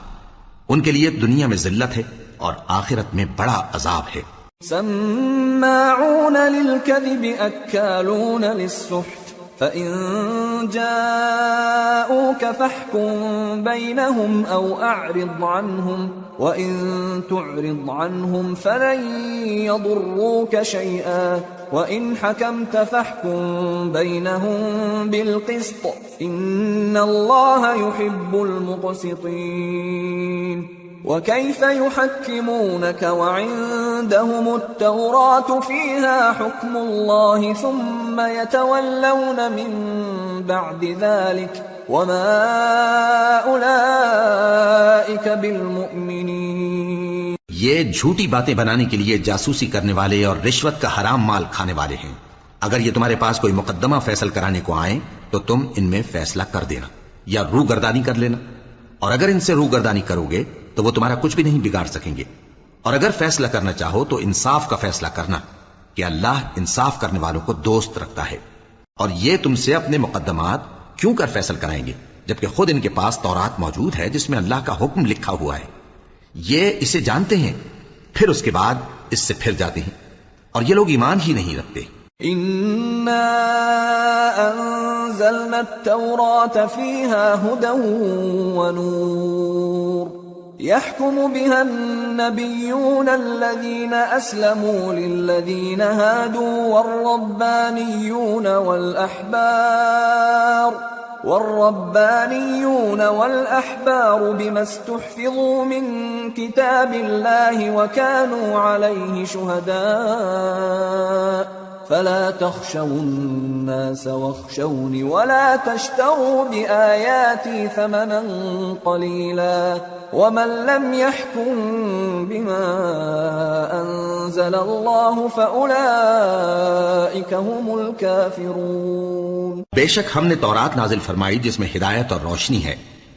ان کے لیے دنیا میں ذلت ہے اور آخرت میں بڑا عذاب ہے۔ سماعون للكذب أكالون للسحت فإن جاءوك فاحكم بينهم أو أعرض عنهم وإن تعرض عنهم فلن يضروك شيئا وإن حكمت فاحكم بينهم بالقسط إن الله يحب المقسطين۔ وكيف يحكمونك وعندهم التوراة فيها حكم الله ثم يتولون من بعد ذلك وما أولئك بالمؤمنين۔ یہ جھوٹی باتیں بنانے کے لیے جاسوسی کرنے والے اور رشوت کا حرام مال کھانے والے ہیں۔ اگر یہ تمہارے پاس کوئی مقدمہ فیصل کرانے کو آئیں تو تم ان میں فیصلہ کر دینا یا روگردانی کر لینا، اور اگر ان سے روگردانی کرو گے تو وہ تمہارا کچھ بھی نہیں بگاڑ سکیں گے، اور اگر فیصلہ کرنا چاہو تو انصاف کا فیصلہ کرنا کہ اللہ انصاف کرنے والوں کو دوست رکھتا ہے۔ اور یہ تم سے اپنے مقدمات کیوں کر فیصل کرائیں گے جبکہ خود ان کے پاس تورات موجود ہے جس میں اللہ کا حکم لکھا ہوا ہے، یہ اسے جانتے ہیں، پھر اس کے بعد اس سے پھر جاتے ہیں، اور یہ لوگ ایمان ہی نہیں رکھتے۔ إنا أنزلنا التوراة فيها هدى ونور يحكم بها النبيون الذين أسلموا للذين هادوا والربانيون والأحبار بما استحفظوا من كتاب الله وكانوا عليه شهداء فلا تخشوا الناس واخشوني ولا تشتروا بآياتي ثمنا قليلا ومن لم يحكم بما أنزل الله فأولئك هم الكافرون۔ بے شک ہم نے تورات نازل فرمائی جس میں ہدایت اور روشنی ہے،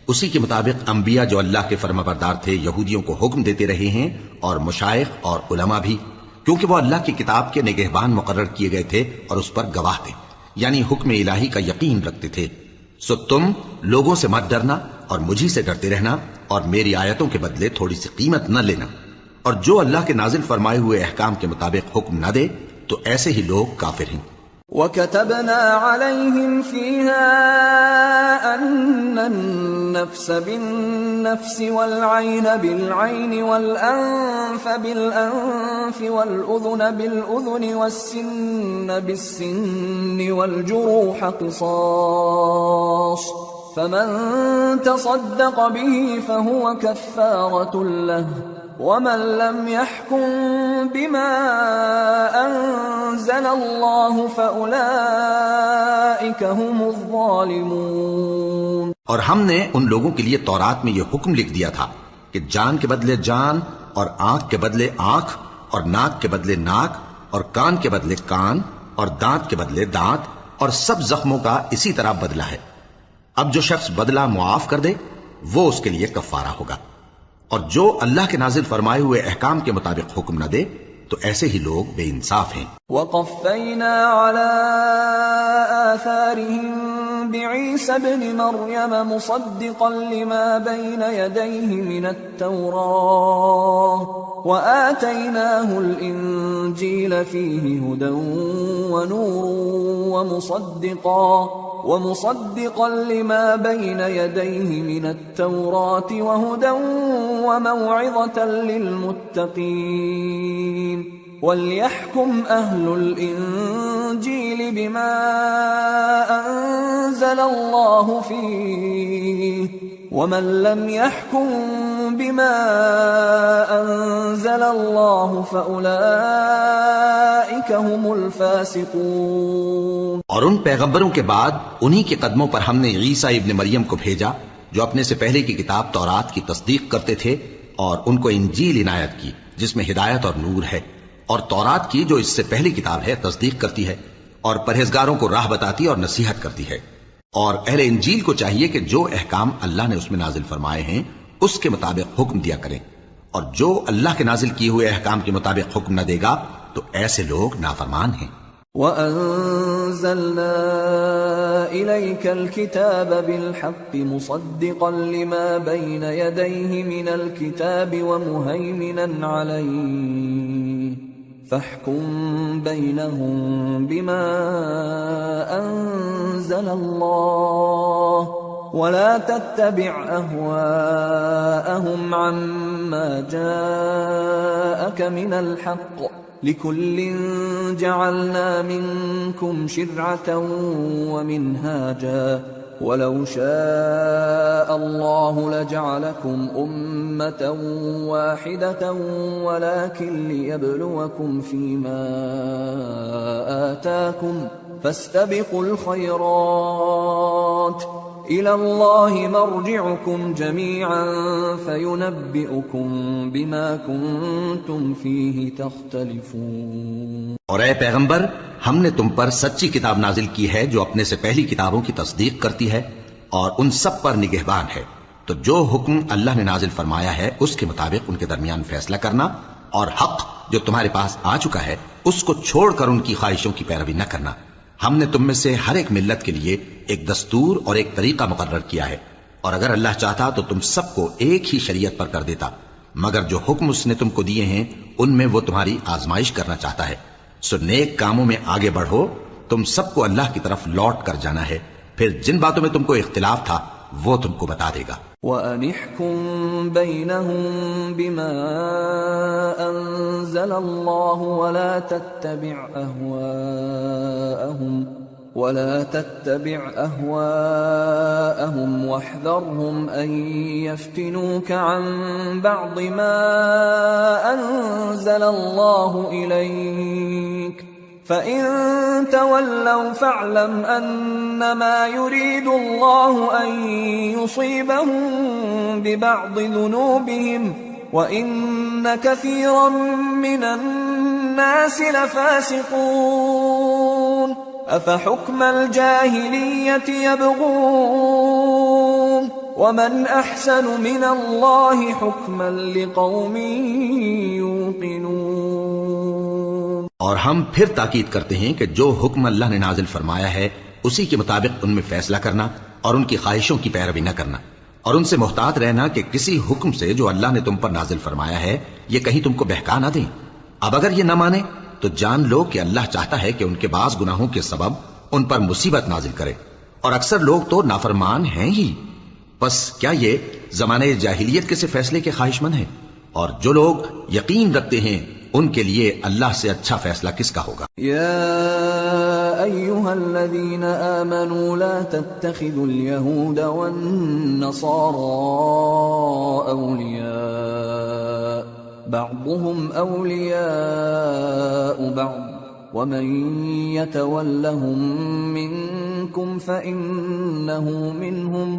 اسی کے مطابق انبیاء جو اللہ کے فرمانبردار تھے یہودیوں کو حکم دیتے رہے ہیں، اور مشائخ اور علماء بھی، کیونکہ وہ اللہ کی کتاب کے نگہبان مقرر کیے گئے تھے اور اس پر گواہ تھے، یعنی حکم الہی کا یقین رکھتے تھے۔ سو تم لوگوں سے مت ڈرنا اور مجھی سے ڈرتے رہنا، اور میری آیتوں کے بدلے تھوڑی سی قیمت نہ لینا، اور جو اللہ کے نازل فرمائے ہوئے احکام کے مطابق حکم نہ دے تو ایسے ہی لوگ کافر ہیں۔ وَكَتَبْنَا عَلَيْهِمْ فِيهَا أَنَّ النفس بالنفس والعين بالعين والأنف بالأنف والأذن بالأذن والسن بالسن والجروح قصاص فمن تصدق به فهو كفارة له ومن لم يحكم بما أنزل الله فأولئك هم الظالمون۔ اور ہم نے ان لوگوں کے لیے تورات میں یہ حکم لکھ دیا تھا کہ جان کے بدلے جان اور آنکھ کے بدلے آنکھ اور ناک کے بدلے ناک اور کان کے بدلے کان اور دانت کے بدلے دانت اور سب زخموں کا اسی طرح بدلہ ہے۔ اب جو شخص بدلہ معاف کر دے وہ اس کے لیے کفارہ ہوگا، اور جو اللہ کے نازل فرمائے ہوئے احکام کے مطابق حکم نہ دے تو ایسے ہی لوگ بے انصاف ہیں۔ وقفینا علی آثارهم بعیسی ابن مریم مصدقا لما بین یدیہ من التوراة وآتیناہ الانجیل فیہ ہدی ونور ومصدقا لما بين يديه من التوراة وهدى وموعظة للمتقين وليحكم أهل الإنجيل بما أنزل الله فيه ومن لم يحكم بما أنزل الله فأولئك هم الفاسقون۔ اور ان پیغمبروں کے بعد انہی کے قدموں پر ہم نے عیسیٰ ابن مریم کو بھیجا جو اپنے سے پہلے کی کتاب تورات کی تصدیق کرتے تھے، اور ان کو انجیل عنایت کی جس میں ہدایت اور نور ہے، اور تورات کی جو اس سے پہلی کتاب ہے تصدیق کرتی ہے اور پرہیزگاروں کو راہ بتاتی اور نصیحت کرتی ہے۔ اور اہل انجیل کو چاہیے کہ جو احکام اللہ نے اس میں نازل فرمائے ہیں اس کے مطابق حکم دیا کریں، اور جو اللہ کے نازل کیے ہوئے احکام کے مطابق حکم نہ دے گا تو ایسے لوگ نافرمان ہیں۔ وَأَنزَلْنَا إِلَيْكَ الْكِتَابَ بِالْحَقِّ مُصَدِّقًا لِمَا بَيْنَ يَدَيْهِ مِنَ الْكِتَابِ وَمُهَيْمِنًا عَلَيْهِ فَاحْكُم بَيْنَهُم بِمَا أَنزَلَ اللَّهُ وَلَا تَتَّبِعْ أَهْوَاءَهُمْ عَمَّا جَاءَكَ مِنَ الْحَقِّ لِكُلٍّ جَعَلْنَا مِنكُمْ شِرْعَةً وَمِنْهَاجًا وَلَوْ شَاءَ اللَّهُ لَجَعَلَكُمْ أُمَّةً وَاحِدَةً وَلَكِنْ لِيَبْلُوَكُمْ فِيمَا آتَاكُمْ فَاسْتَبِقُوا الْخَيْرَاتِ إِلَى اللَّهِ مَرْجِعُكُمْ جَمِيعًا فَيُنَبِّئُكُمْ بِمَا كُنْتُمْ فِيهِ تَخْتَلِفُونَ۔ اور اے پیغمبر، ہم نے تم پر سچی کتاب نازل کی ہے جو اپنے سے پہلی کتابوں کی تصدیق کرتی ہے اور ان سب پر نگہبان ہے، تو جو حکم اللہ نے نازل فرمایا ہے اس کے مطابق ان کے درمیان فیصلہ کرنا، اور حق جو تمہارے پاس آ چکا ہے اس کو چھوڑ کر ان کی خواہشوں کی پیروی نہ کرنا۔ ہم نے تم میں سے ہر ایک ملت کے لیے ایک دستور اور ایک طریقہ مقرر کیا ہے، اور اگر اللہ چاہتا تو تم سب کو ایک ہی شریعت پر کر دیتا، مگر جو حکم اس نے تم کو دیے ہیں ان میں وہ تمہاری آزمائش کرنا چاہتا ہے۔ سو نیک کاموں میں آگے بڑھو، تم سب کو اللہ کی طرف لوٹ کر جانا ہے، پھر جن باتوں میں تم کو اختلاف تھا وہ تم کو بتا دے گا۔ وَأَنِ احْكُم بَيْنَهُم بِمَا أَنزَلَ اللَّهُ وَلَا تَتَّبِعْ أَهْوَاءَهُمْ وَاحْذَرْهُمْ أَن يَفْتِنُوكَ عَن بَعْضِ مَا أَنزَلَ اللَّهُ إِلَيْكَ فَإِن تَوَلَّوْا فَاعْلَمْ أَنَّمَا يُرِيدُ اللَّهُ أَن يُصِيبَهُم بِبَعْضِ ذُنُوبِهِمْ وَإِنَّ كَثِيرًا مِّنَ النَّاسِ لَفَاسِقُونَ أَفَحُكْمَ الْجَاهِلِيَّةِ يَبْغُونَ وَمَنْ أَحْسَنُ مِنَ اللَّهِ حُكْمًا لِقَوْمٍ يُوقِنُونَ۔ اور ہم پھر تاکید کرتے ہیں کہ جو حکم اللہ نے نازل فرمایا ہے اسی کے مطابق ان میں فیصلہ کرنا اور ان کی خواہشوں کی پیروی نہ کرنا، اور ان سے محتاط رہنا کہ کسی حکم سے جو اللہ نے تم پر نازل فرمایا ہے یہ کہیں تم کو بہکا نہ دیں۔ اب اگر یہ نہ مانے تو جان لو کہ اللہ چاہتا ہے کہ ان کے بعض گناہوں کے سبب ان پر مصیبت نازل کرے، اور اکثر لوگ تو نافرمان ہیں ہی۔ بس کیا یہ زمانے جاہلیت کے سے فیصلے کے خواہش مند ہیں؟ اور جو لوگ یقین رکھتے ہیں ان کے لیے اللہ سے اچھا فیصلہ کس کا ہوگا؟ يا أيها الذين آمنوا لا تتخذوا اليهود والنصارى أولياء بعضهم أولياء بعض ومن يتولهم منكم فإنه منهم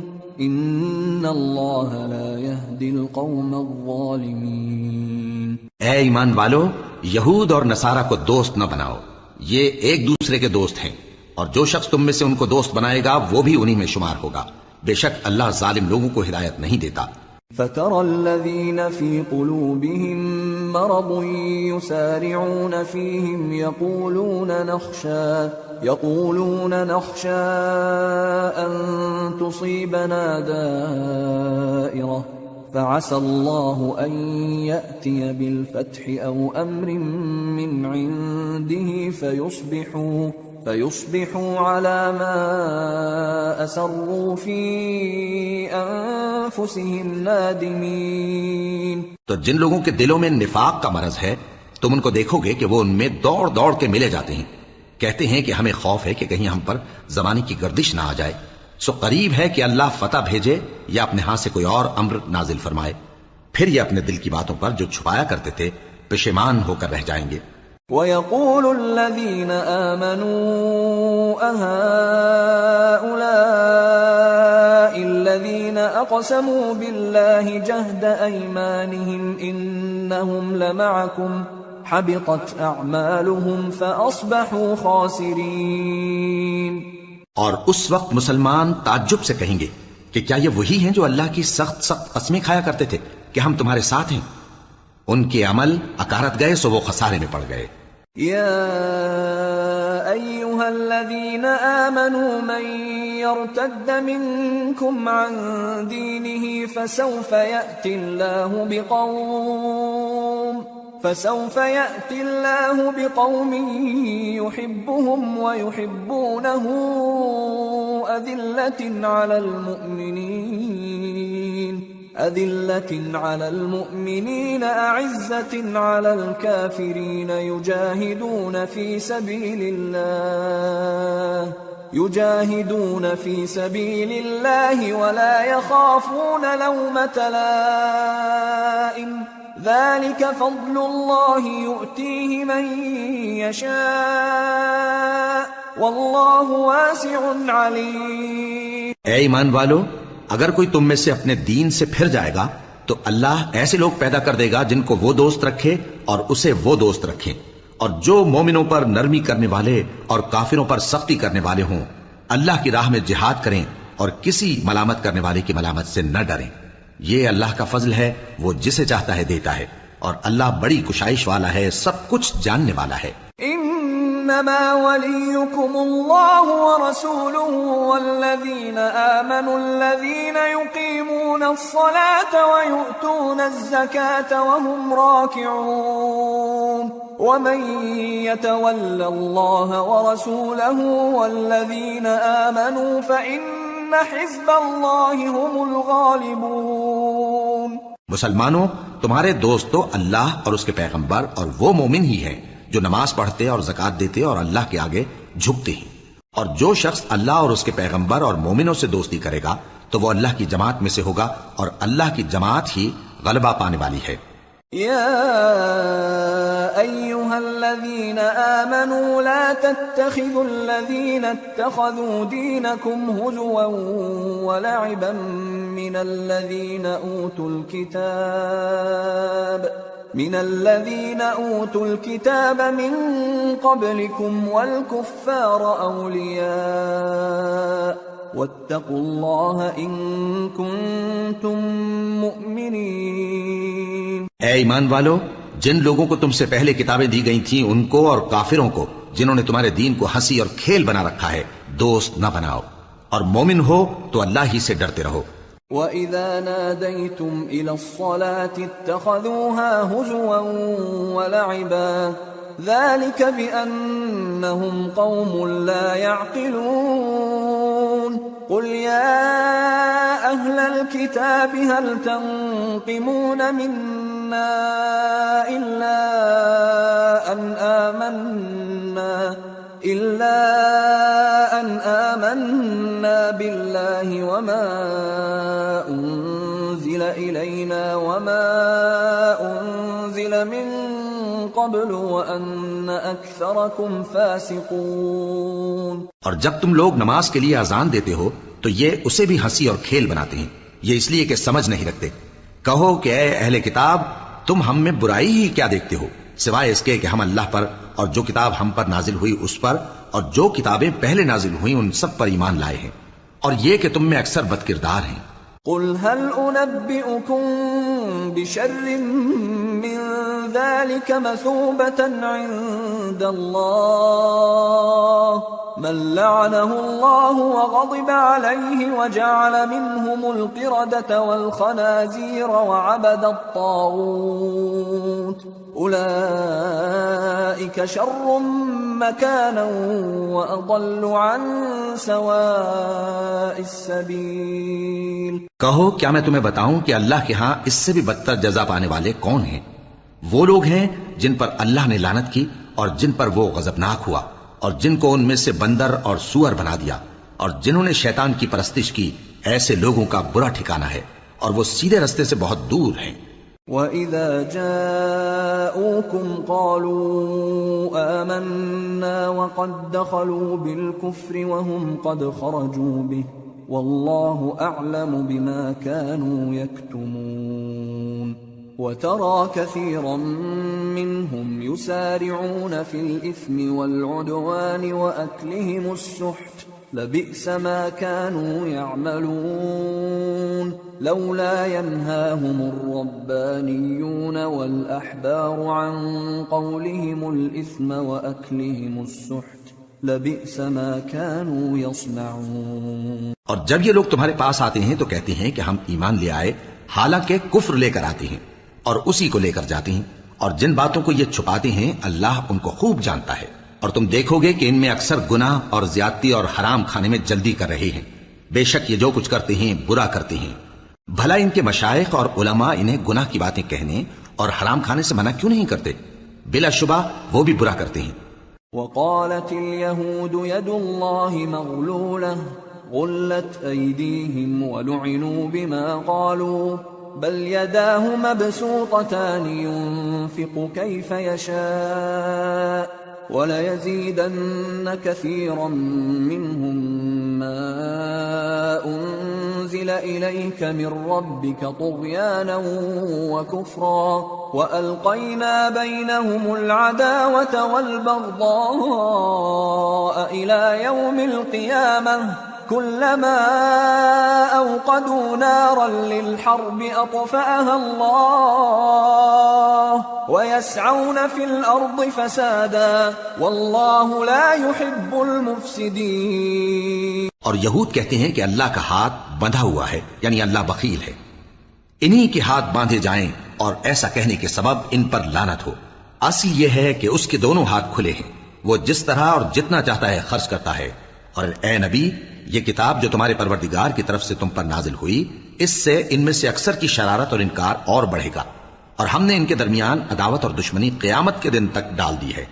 إن الله لا يهدي القوم الظالمين. اے ایمان والو، یہود اور نصارہ کو دوست نہ بناؤ، یہ ایک دوسرے کے دوست ہیں، اور جو شخص تم میں سے ان کو دوست بنائے گا وہ بھی انہی میں شمار ہوگا، بے شک اللہ ظالم لوگوں کو ہدایت نہیں دیتا. فَتَرَى الَّذِينَ فِي قُلُوبِهِم مَّرَضٌ يُسَارِعُونَ فِيهِمْ يَقُولُونَ نَخْشَىٰ أَن تُصِيبَنَا دَائِرَةٌ فَعَسَى اللَّهُ أَن يَأْتِيَ بِالْفَتْحِ أَوْ أَمْرٍ مِّنْ عِندِهِ فَيُصْبِحُوا عَلَى مَا أَسَرُّوا فِي أَنفُسِهِمْ نَادِمِينَ. تو جن لوگوں کے دلوں میں نفاق کا مرض ہے تم ان کو دیکھو گے کہ وہ ان میں دوڑ دوڑ کے ملے جاتے ہیں، کہتے ہیں کہ ہمیں خوف ہے کہ کہیں ہم پر زمانے کی گردش نہ آ جائے. سو قریب ہے کہ اللہ فتح بھیجے یا اپنے ہاں سے کوئی اور امر نازل فرمائے، پھر یہ اپنے دل کی باتوں پر جو چھپایا کرتے تھے پشیمان ہو کر رہ جائیں گے. وَيَقُولُ الَّذِينَ آمَنُوا أَهَٰؤُلَاءِ الَّذِينَ أَقْسَمُوا بِاللَّهِ جَهْدَ أَيْمَانِهِمْ إِنَّهُمْ لَمَعَكُمْ حَبِطَتْ أَعْمَالُهُمْ فَأَصْبَحُوا خَاسِرِينَ. اور اس وقت مسلمان تعجب سے کہیں گے کہ کیا یہ وہی ہیں جو اللہ کی سخت قسمیں کھایا کرتے تھے کہ ہم تمہارے ساتھ ہیں؟ ان کے عمل اکارت گئے سو وہ خسارے میں پڑ گئے. يا أيها الذين آمنوا من يرتد منكم عن دينه فسوف يأتي الله بقوم يحبهم ويحبونه أذلة على المؤمنين أعزة على الكافرين يجاهدون في سبيل الله ولا يخافون لومة لائم ذلك فضل الله يؤتيه من يشاء والله واسع عليم. اے ایمان والو، اگر کوئی تم میں سے اپنے دین سے پھر جائے گا تو اللہ ایسے لوگ پیدا کر دے گا جن کو وہ دوست رکھے اور اسے وہ دوست رکھیں، اور جو مومنوں پر نرمی کرنے والے اور کافروں پر سختی کرنے والے ہوں، اللہ کی راہ میں جہاد کریں اور کسی ملامت کرنے والے کی ملامت سے نہ ڈریں. یہ اللہ کا فضل ہے، وہ جسے چاہتا ہے دیتا ہے، اور اللہ بڑی کشائش والا ہے، سب کچھ جاننے والا ہے. انما وليكم الله ورسوله والذين آمنوا الذين يقيمون الصلاة ويؤتون الزكاة وهم راكعون ومن يتول الله ورسوله والذين آمنوا فإن حزب الله هم الغالبون. مسلمانوں، تمہارے دوست تو اللہ اور اس کے پیغمبر اور وہ مومن ہی ہیں جو نماز پڑھتے اور زکات دیتے اور اللہ کے آگے جھکتے ہیں، اور جو شخص اللہ اور اس کے پیغمبر اور مومنوں سے دوستی کرے گا تو وہ اللہ کی جماعت میں سے ہوگا، اور اللہ کی جماعت ہی غلبہ پانے والی ہے. يا أيها الذين آمنوا لا تتخذوا الذين اتخذوا دينكم هزوا ولعبا من الذين أوتوا الكتاب من قبلكم والكفار أولياء واتقوا الله إن كنتم مؤمنين. اے ایمان والو، جن لوگوں کو تم سے پہلے کتابیں دی گئی تھیں ان کو اور کافروں کو جنہوں نے تمہارے دین کو ہنسی اور کھیل بنا رکھا ہے دوست نہ بناؤ، اور مومن ہو تو اللہ ہی سے ڈرتے رہو. وَإِذَا نَادَيْتُمْ إِلَى الصَّلَاةِ اتَّخَذُوهَا هُزُوًا وَلَعِبًا ذَلِكَ بِأَنَّهُمْ قَوْمٌ لَا يَعْقِلُونَ. قُلْ يَا أهل الكتاب هل تنقمون منا إلا أن آمنا بالله وما أنزل إلينا وما أنزل من قبل وأن أكثركم فاسقون. اور جب تم لوگ نماز کے لیے اذان دیتے ہو تو یہ اسے بھی ہنسی اور کھیل بناتے ہیں، یہ اس لیے کہ سمجھ نہیں رکھتے. کہو کہ اے اہل کتاب، تم ہم میں برائی ہی کیا دیکھتے ہو، سوائے اس کے کہ ہم اللہ پر اور جو کتاب ہم پر نازل ہوئی اس پر اور جو کتابیں پہلے نازل ہوئیں ان سب پر ایمان لائے ہیں، اور یہ کہ تم میں اکثر بد کردار ہیں. قل هل أنبئكم بشر من ذلك مثوبة عند الله من لعنه الله وغضب عليه وجعل منهم القردة والخنازير وعبد الطاغوت أولئك شر مكانا وأضل عن سواء السبيل. کہو کیا میں تمہیں بتاؤں کہ اللہ کے ہاں اس سے بھی بدتر جزا پانے والے کون ہیں؟ وہ لوگ ہیں جن پر اللہ نے لعنت کی اور جن پر وہ غضبناک ہوا، اور جن کو ان میں سے بندر اور سور بنا دیا، اور جنہوں نے شیطان کی پرستش کی، ایسے لوگوں کا برا ٹھکانہ ہے اور وہ سیدھے رستے سے بہت دور ہیں. وَإِذَا جَاءُوكُمْ قَالُوا آمَنَّا وَقَدْ دَخَلُوا بِالْكُفْرِ وَهُمْ قَدْ خَرَجُوا بِهِ وَاللَّهُ أَعْلَمُ بِمَا كَانُوا يَكْتُمُونَ. وَتَرَى كَثِيرًا مِّنْهُمْ يُسَارِعُونَ فِي الْإِثْمِ وَالْعُدْوَانِ وَأَكْلِهِمُ السُّحْتَ لبئس ما كانوا يعملون لولا ينهاهم الربانيون والأحبار عن قولهم الإثم وأكلهم السحت لبئس ما كانوا يصنعون. اور جب یہ لوگ تمہارے پاس آتے ہیں تو کہتے ہیں کہ ہم ایمان لے آئے، حالانکہ کفر لے کر آتے ہیں اور اسی کو لے کر جاتے ہیں، اور جن باتوں کو یہ چھپاتے ہیں اللہ ان کو خوب جانتا ہے. اور تم دیکھو گے کہ ان میں اکثر گناہ اور زیادتی اور حرام کھانے میں جلدی کر رہے ہیں. بے شک یہ جو کچھ کرتے ہیں برا کرتے ہیں. بھلا ان کے مشائخ اور علماء انہیں گناہ کی باتیں کہنے اور حرام کھانے سے منع کیوں نہیں کرتے؟ بلا شبہ وہ بھی برا کرتے ہیں. وقالت اليهود يد الله مغلولة غلت أيديهم ولعنوا بما قالوا بل يداه مبسوطتان ينفق كيف يشاء وَلَيَزِيدَنَّ كَثِيرًا مِّنْهُمْ مَا أُنزِلَ إِلَيْكَ مِنْ رَبِّكَ طُغْيَانًا وَكُفْرًا وَأَلْقَيْنَا بَيْنَهُمُ الْعَدَاوَةَ وَالْبَغْضَاءَ إِلَى يَوْمِ الْقِيَامَةِ كُلَّمَا أَوْقَدُوا نَارًا لِلْحَرْبِ أَطْفَأَهَا اللَّهُ وَيَسْعَوْنَ فِي الْأَرْضِ فَسَادًا وَاللَّهُ لَا يُحِبُّ الْمُفْسِدِينَ. اور یہود کہتے ہیں کہ اللہ کا ہاتھ بندھا ہوا ہے، یعنی اللہ بخیل ہے. انہی کے ہاتھ باندھے جائیں اور ایسا کہنے کے سبب ان پر لعنت ہو. اصل یہ ہے کہ اس کے دونوں ہاتھ کھلے ہیں، وہ جس طرح اور جتنا چاہتا ہے خرچ کرتا ہے. اور اے نبی، یہ کتاب جو تمہارے پروردگار کی طرف سے تم پر نازل ہوئی، اس سے ان میں سے اکثر کی شرارت اور انکار اور بڑھے گا، اور ہم نے ان کے درمیان عداوت اور دشمنی قیامت کے دن تک ڈال دی ہے.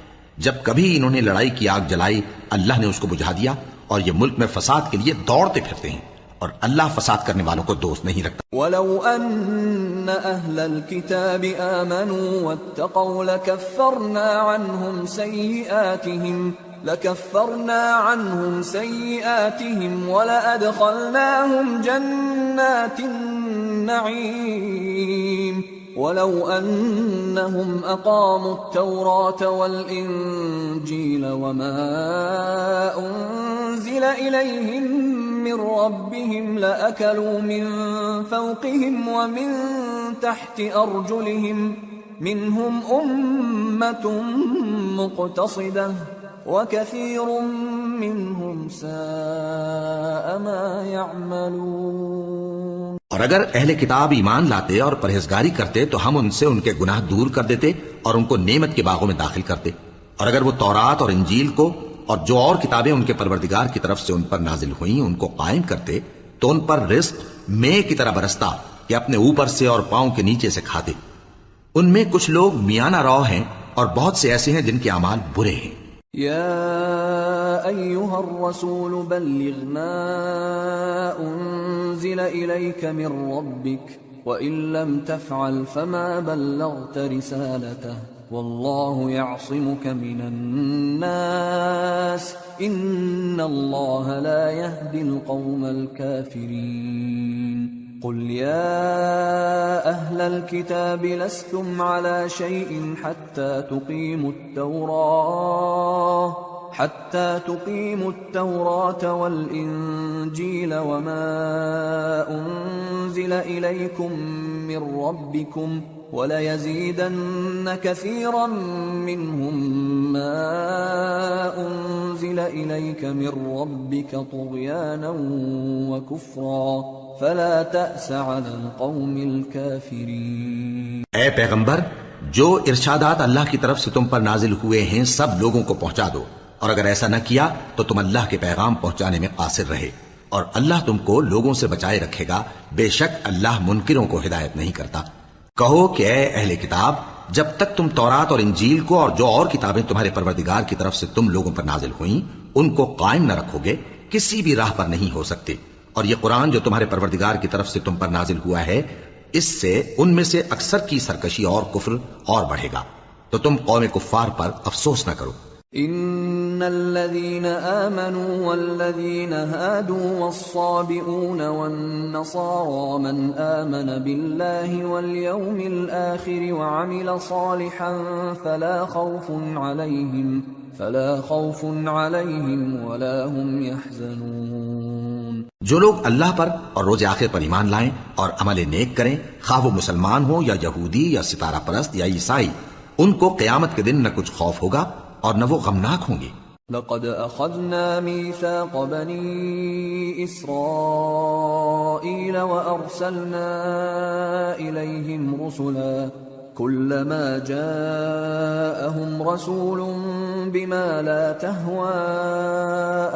جب کبھی انہوں نے لڑائی کی آگ جلائی، اللہ نے اس کو بجھا دیا، اور یہ ملک میں فساد کے لیے دوڑتے پھرتے ہیں، اور اللہ فساد کرنے والوں کو دوست نہیں رکھتا. وَلَوْ أَنَّ أَهْلَ الْكِتَابِ آمَنُوا وَاتَّقَوْا لَكَفَّرْنَا عَنْهُمْ سَيِّئَاتِهِمْ وَلَأَدْخَلْنَاهُمْ جَنَّاتِ النَّعِيمِ وَلَوْ أَنَّهُمْ أَقَامُوا التَّوْرَاةَ وَالْإِنْجِيلَ وَمَا أُنْزِلَ إِلَيْهِمْ مِنْ رَبِّهِمْ لَأَكَلُوا مِنْ فَوْقِهِمْ وَمِنْ تَحْتِ أَرْجُلِهِمْ مِنْهُمْ أُمَّةٌ مُقْتَصِدَةٌ وَكَثِيرٌ مِّنْهُمْ سَاءَ مَا يَعْمَلُونَ. اور اگر اہل کتاب ایمان لاتے اور پرہیزگاری کرتے تو ہم ان سے ان کے گناہ دور کر دیتے اور ان کو نعمت کے باغوں میں داخل کرتے. اور اگر وہ تورات اور انجیل کو اور جو اور کتابیں ان کے پروردگار کی طرف سے ان پر نازل ہوئیں ان کو قائم کرتے تو ان پر رزق مے کی طرح برستا کہ اپنے اوپر سے اور پاؤں کے نیچے سے کھاتے۔ ان میں کچھ لوگ میانہ رو ہیں اور بہت سے ایسے ہیں جن کے اعمال برے ہیں۔ يا أيها الرسول بلغ ما أنزل إليك من ربك وإن لم تفعل فما بلغت رسالته والله يعصمك من الناس إن الله لا يهدي القوم الكافرين قل يا أهل الكتاب لستم على شيء حتى تقيموا التوراة والإنجيل وما أنزل إليكم من ربكم وليزيدن كثيرا منهم ما أنزل إليك من ربك طغيانا وكفرا فلا تأس على القوم الكافرين۔ اے پیغمبر، جو ارشادات اللہ کی طرف سے تم پر نازل ہوئے ہیں سب لوگوں کو پہنچا دو، اور اگر ایسا نہ کیا تو تم اللہ کے پیغام پہنچانے میں قاصر رہے، اور اللہ تم کو لوگوں سے بچائے رکھے گا، بے شک اللہ منکروں کو ہدایت نہیں کرتا۔ کہو کہ اے اہل کتاب، جب تک تم تورات اور انجیل کو اور جو اور کتابیں تمہارے پروردگار کی طرف سے تم لوگوں پر نازل ہوئیں ان کو قائم نہ رکھو گے، کسی بھی راہ پر نہیں ہو سکتے۔ اور یہ قرآن جو تمہارے پروردگار کی طرف سے تم پر نازل ہوا ہے، اس سے ان میں سے اکثر کی سرکشی اور کفر اور بڑھے گا، تو تم قوم کفار پر افسوس نہ کرو۔ ان الذين آمنوا والذين هادوا والصابئون والنصارى من آمن بالله واليوم الآخر وعمل صالحا فلا خوف عليهم ولا هم يحزنون۔ جو لوگ اللہ پر اور روز آخر پر ایمان لائیں اور عمل نیک کریں، خواہ وہ مسلمان ہوں یا یہودی یا ستارہ پرست یا عیسائی، ان کو قیامت کے دن نہ کچھ خوف ہوگا اور نہ وہ غمناک ہوں گے۔ لقد أخذنا ميثاق بني إسرائيل وأرسلنا إليهم رسلا كلما جاءهم رسول بما لا تهوى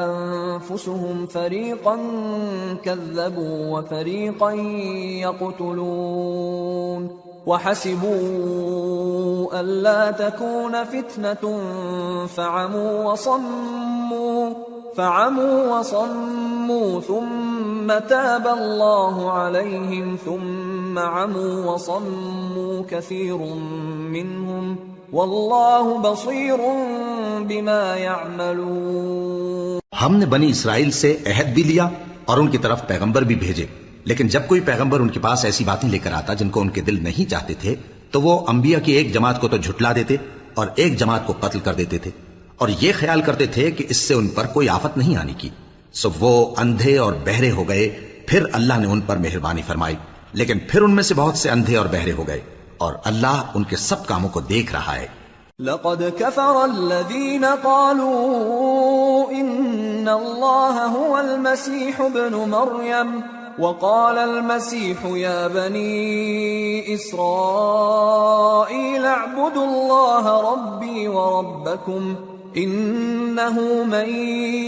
أنفسهم فريقا كذبوا وفريقا يقتلون وحسبوا ألا تكون فتنة فعموا وصموا ثم تاب الله عليهم ثم عموا وصموا كثير منهم والله بصير بما يعملون۔ ہم نے بنی اسرائیل سے عہد بھی لیا اور ان کی طرف پیغمبر بھی بھیجے، لیکن جب کوئی پیغمبر ان کے پاس ایسی باتیں لے کر آتا جن کو ان کے دل نہیں چاہتے تھے تو وہ انبیاء کی ایک جماعت کو تو جھٹلا دیتے اور ایک جماعت کو قتل کر دیتے تھے، اور یہ خیال کرتے تھے کہ اس سے ان پر کوئی آفت نہیں آنے کی، سو وہ اندھے اور بہرے ہو گئے۔ پھر اللہ نے ان پر مہربانی فرمائی، لیکن پھر ان میں سے بہت سے اندھے اور بہرے ہو گئے، اور اللہ ان کے سب کاموں کو دیکھ رہا ہے۔ لقد كفر الذين قالوا إن الله هو المسيح ابن مريم وقال المسيح يا بني إسرائيل اعبدوا الله ربي وربكم إنه من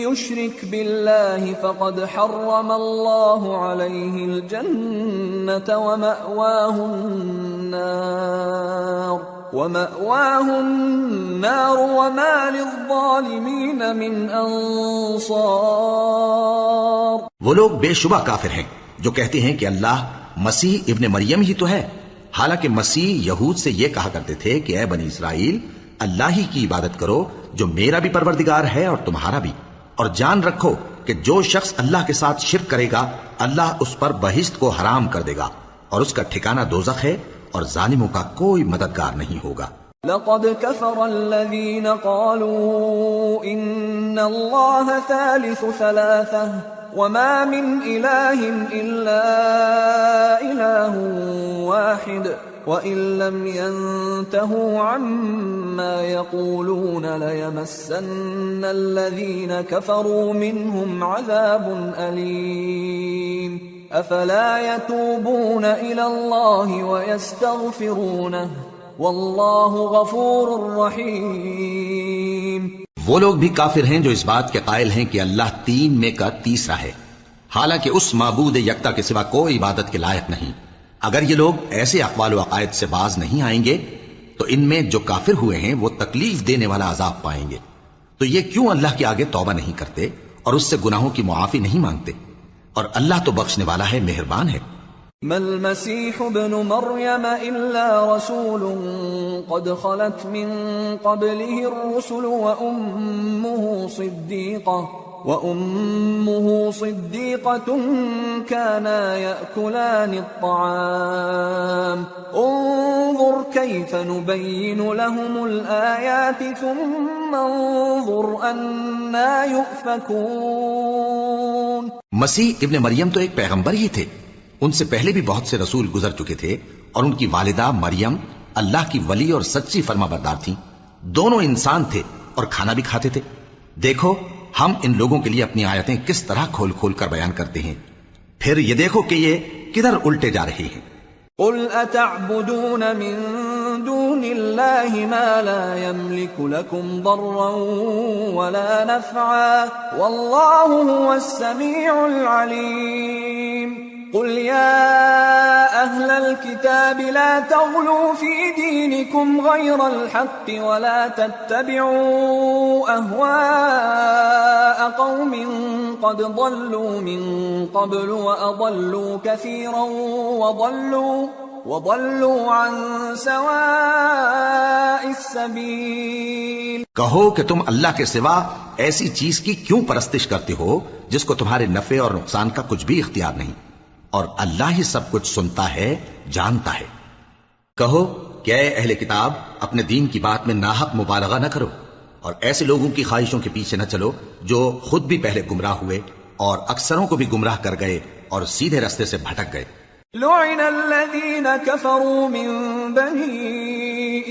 يشرك بالله فقد حرم الله عليه الجنة ومأواه النار وما للظالمين من أنصار۔ وہ لوگ بے شبہ کافر ہیں جو کہتے ہیں کہ اللہ مسیح ابن مریم ہی تو ہے، حالانکہ مسیح یہود سے یہ کہا کرتے تھے کہ اے بنی اسرائیل، اللہ ہی کی عبادت کرو جو میرا بھی پروردگار ہے اور تمہارا بھی، اور جان رکھو کہ جو شخص اللہ کے ساتھ شرک کرے گا اللہ اس پر بہشت کو حرام کر دے گا، اور اس کا ٹھکانہ دوزخ ہے، اور ظالموں کا کوئی مددگار نہیں ہوگا۔ لقد كفر الذين قالوا إن الله ثالث ثلاثة وما من إله إلا إله واحد وإن لم ينتهوا عما يقولون ليمسن الذين كفروا منهم عذاب أليم أفلا يتوبون إلى الله ويستغفرونه والله غفور رحيم۔ وہ لوگ بھی کافر ہیں جو اس بات کے قائل ہیں کہ اللہ تین میں کا تیسرا ہے، حالانکہ اس معبود یکتا کے سوا کوئی عبادت کے لائق نہیں۔ اگر یہ لوگ ایسے اقوال و عقائد سے باز نہیں آئیں گے تو ان میں جو کافر ہوئے ہیں وہ تکلیف دینے والا عذاب پائیں گے۔ تو یہ کیوں اللہ کے آگے توبہ نہیں کرتے اور اس سے گناہوں کی معافی نہیں مانگتے؟ اور اللہ تو بخشنے والا ہے، مہربان ہے۔ ما المسيح ابن مريم إلا رسول قد خلت من قبله الرسل وأمه صديقة كانا يأكلان الطعام انظر كيف نبين لهم الآيات ثم انظر أنا يؤفكون۔ مسیح ابن مریم تو ایک پیغمبر ہی تھے، ان سے پہلے بھی بہت سے رسول گزر چکے تھے، اور ان کی والدہ مریم اللہ کی ولی اور سچی فرما بردار تھیں۔ دونوں انسان تھے اور کھانا بھی کھاتے تھے۔ دیکھو ہم ان لوگوں کے لیے اپنی آیتیں کس طرح کھول کھول کر بیان کرتے ہیں، پھر یہ دیکھو کہ یہ کدھر الٹے جا رہے ہیں۔ قل اتعبدون من دون الله ما لا يملك لكم ضرا ولا نفعا والله هو السميع العليم قل يا أهل الكتاب لا تغلوا في دينكم غير الحق ولا تتبعوا أهواء قوم قد ضلوا من قبل وأضلوا كثيرا وضلوا عن سواء السبيل۔ کہو کہ تم اللہ کے سوا ایسی چیز کی کیوں پرستش کرتے ہو جس کو تمہارے نفع اور نقصان کا کچھ بھی اختیار نہیں، اور اللہ ہی سب کچھ سنتا ہے، جانتا ہے۔ کہو کہ اے اہل کتاب اپنے دین کی بات میں ناحق مبالغہ نہ کرو، اور ایسے لوگوں کی خواہشوں کے پیچھے نہ چلو جو خود بھی پہلے گمراہ ہوئے اور اکثروں کو بھی گمراہ کر گئے اور سیدھے راستے سے بھٹک گئے۔ لعن الذين كفروا من بني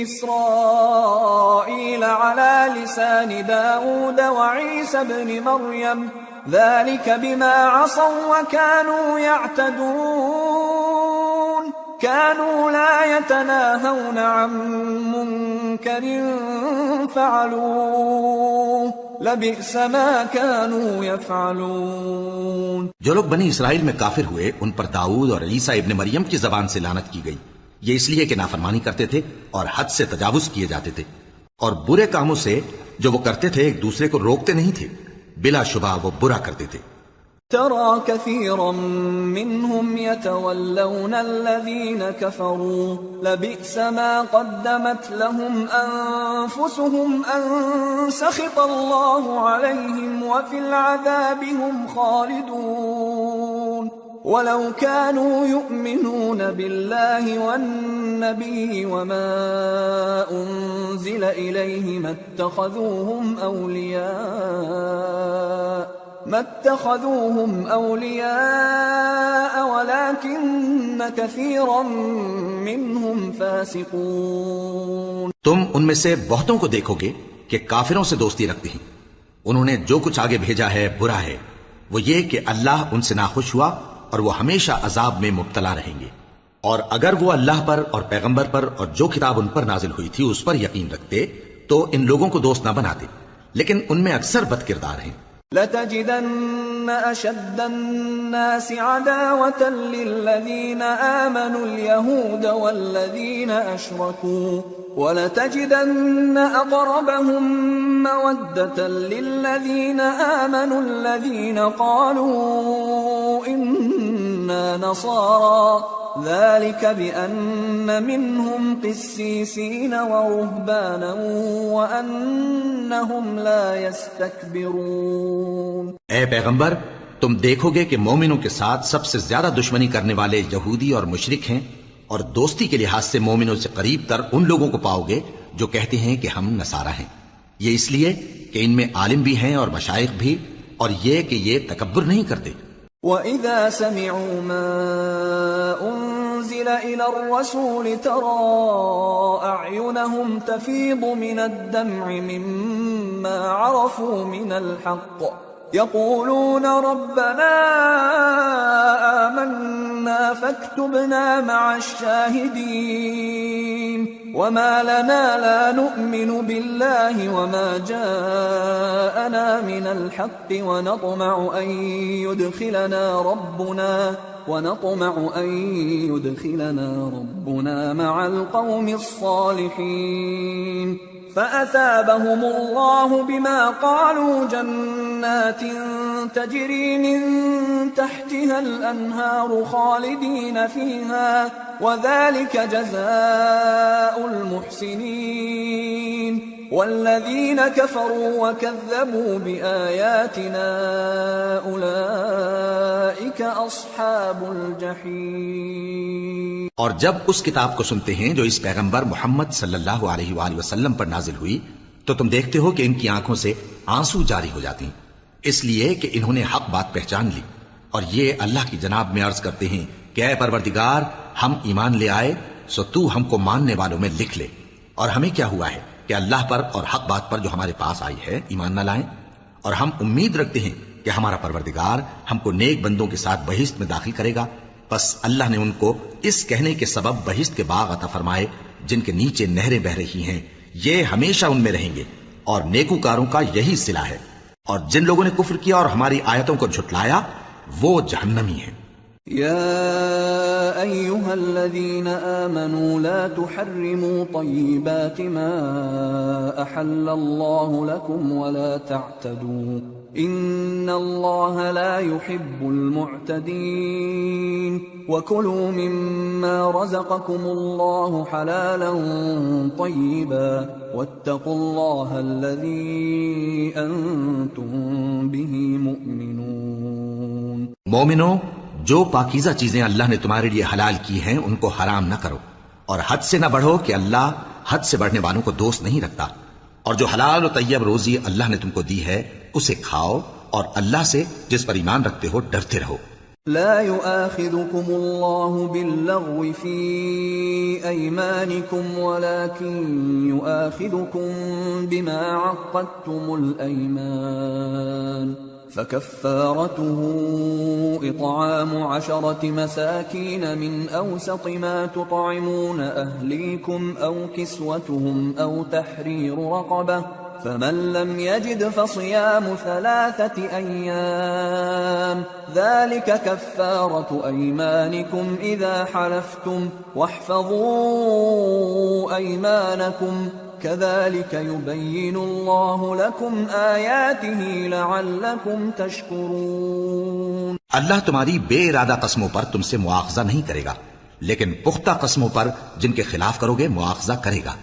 إسرائيل على لسان داود وعيسى بن مريم ذلك بما عصوا وكانوا يعتدون كانوا لا يتناهون عن منكر فعلوه لبئس ما كانوا يفعلون۔ جو لوگ بنی اسرائیل میں کافر ہوئے ان پر داؤد اور عیسیٰ ابن مریم کی زبان سے لعنت کی گئی، یہ اس لیے کہ نافرمانی کرتے تھے اور حد سے تجاوز کیے جاتے تھے، اور برے کاموں سے جو وہ کرتے تھے ایک دوسرے کو روکتے نہیں تھے، بلا شبہ وہ برا کرتے تھے۔ ترى كثيرا منهم يتولون الذين كفروا لبئس ما قدمت لهم أنفسهم أن سخط الله عليهم وفي العذاب هم خالدون ولو كانوا يؤمنون بالله والنبي وما أنزل إليه ما اتخذوهم أولياء ولكن كثيرا منهم فاسقون۔ تم ان میں سے بہتوں کو دیکھو گے کہ کافروں سے دوستی رکھتے ہیں، انہوں نے جو کچھ آگے بھیجا ہے برا ہے، وہ یہ کہ اللہ ان سے ناخوش ہوا اور وہ ہمیشہ عذاب میں مبتلا رہیں گے۔ اور اگر وہ اللہ پر اور پیغمبر پر اور جو کتاب ان پر نازل ہوئی تھی اس پر یقین رکھتے تو ان لوگوں کو دوست نہ بناتے، لیکن ان میں اکثر بد کردار ہیں۔ لَتَجِدَنَّ أَشَدَّ النَّاسِ عَدَاوَةً لِّلَّذِينَ آمَنُوا الْيَهُودَ وَالَّذِينَ أَشْرَكُوا وَلَتَجِدَنَّ أَقْرَبَهُم مَّوَدَّةً لِّلَّذِينَ آمَنُوا الَّذِينَ قَالُوا إِنَّا نَصَارَىٰ ذلك بأن منهم قسيسين ورهبانا وأنهم لا يستكبرون۔ اے پیغمبر تم دیکھو گے کہ مومنوں کے ساتھ سب سے زیادہ دشمنی کرنے والے یہودی اور مشرک ہیں، اور دوستی کے لحاظ سے مومنوں سے قریب تر ان لوگوں کو پاؤ گے جو کہتے ہیں کہ ہم نصارہ ہیں، یہ اس لیے کہ ان میں عالم بھی ہیں اور مشائخ بھی، اور یہ کہ یہ تکبر نہیں کرتے۔ وَإِذَا سَمِعُوا مَا أُنزِلَ إِلَى الرَّسُولِ تَرَىٰ أَعْيُنَهُمْ تَفِيضُ مِنَ الدَّمْعِ مِمَّا عَرَفُوا مِنَ الْحَقِّ يَقُولُونَ رَبَّنَا آمَنَّا فَاكْتُبْنَا مَعَ الشَّاهِدِينَ۔ وما لنا لا نؤمن بالله وما جاءنا من الحق ونطمع أن يدخلنا ربنا مع القوم الصالحين فأثابهم الله بما قالوا جنات تجري من تحتها الأنهار خالدين فيها وذلك جزاء المحسنين والذين كفروا وكذبوا بآياتنا أولئك أصحاب الجحيم. اور جب اس کتاب کو سنتے ہیں جو اس پیغمبر محمد صلی اللہ علیہ وآلہ وسلم پر نازل ہوئی تو تم دیکھتے ہو کہ ان کی آنکھوں سے آنسو جاری ہو جاتی ہیں، اس لیے کہ انہوں نے حق بات پہچان لی اور یہ اللہ کی جناب میں عرض کرتے ہیں کہ اے پروردگار ہم ایمان لے آئے سو تو ہم کو ماننے والوں میں لکھ لے، اور ہمیں کیا ہوا ہے کہ اللہ پر اور حق بات پر جو ہمارے پاس آئی ہے ایمان نہ لائیں، اور ہم امید رکھتے ہیں کہ ہمارا پروردگار ہم کو نیک بندوں کے ساتھ بہشت میں داخل کرے گا. بس اللہ نے ان کو اس کہنے کے سبب بہشت کے باغ عطا فرمائے جن کے نیچے نہریں بہ رہی ہیں، یہ ہمیشہ ان میں رہیں گے، اور نیکوکاروں کا یہی صلہ ہے، اور جن لوگوں نے کفر کیا اور ہماری آیتوں کو جھٹلایا وہ جہنمی ہیں. يا أيها الذين آمنوا لا تحرموا طيبات ما أحل الله لكم ولا تعتدوا إن الله لا يحب المعتدين وكلوا مما رزقكم الله حلالا طيبا واتقوا الله الذي أنتم به مؤمنون. مومنو، جو پاکیزہ چیزیں اللہ نے تمہارے لیے حلال کی ہیں ان کو حرام نہ کرو، اور حد سے نہ بڑھو کہ اللہ حد سے بڑھنے والوں کو دوست نہیں رکھتا، اور جو حلال و طیب روزی اللہ نے تم کو دی ہے اسے کھاؤ، اور اللہ سے جس پر ایمان رکھتے ہو ڈرتے رہو. لا يؤاخذكم الله باللغو في أيمانكم ولكن يؤاخذكم بما عقدتم الأيمان فكفارته إطعام 10 مساكين من أوسط ما تطعمون أهليكم أو كسوتهم أو تحرير رقبة فمن لم يجد فصيام 3 أيام ذلك كفارة أيمانكم إذا حلفتم واحفظوا أيمانكم كذلك يبين الله لكم آياته لعلكم تشكرون. اللہ تمہاری بے ارادہ قسموں پر تم سے مواخذہ نہیں کرے گا، لیکن پختہ قسموں پر جن کے خلاف کرو گے مواخذہ کرے گا.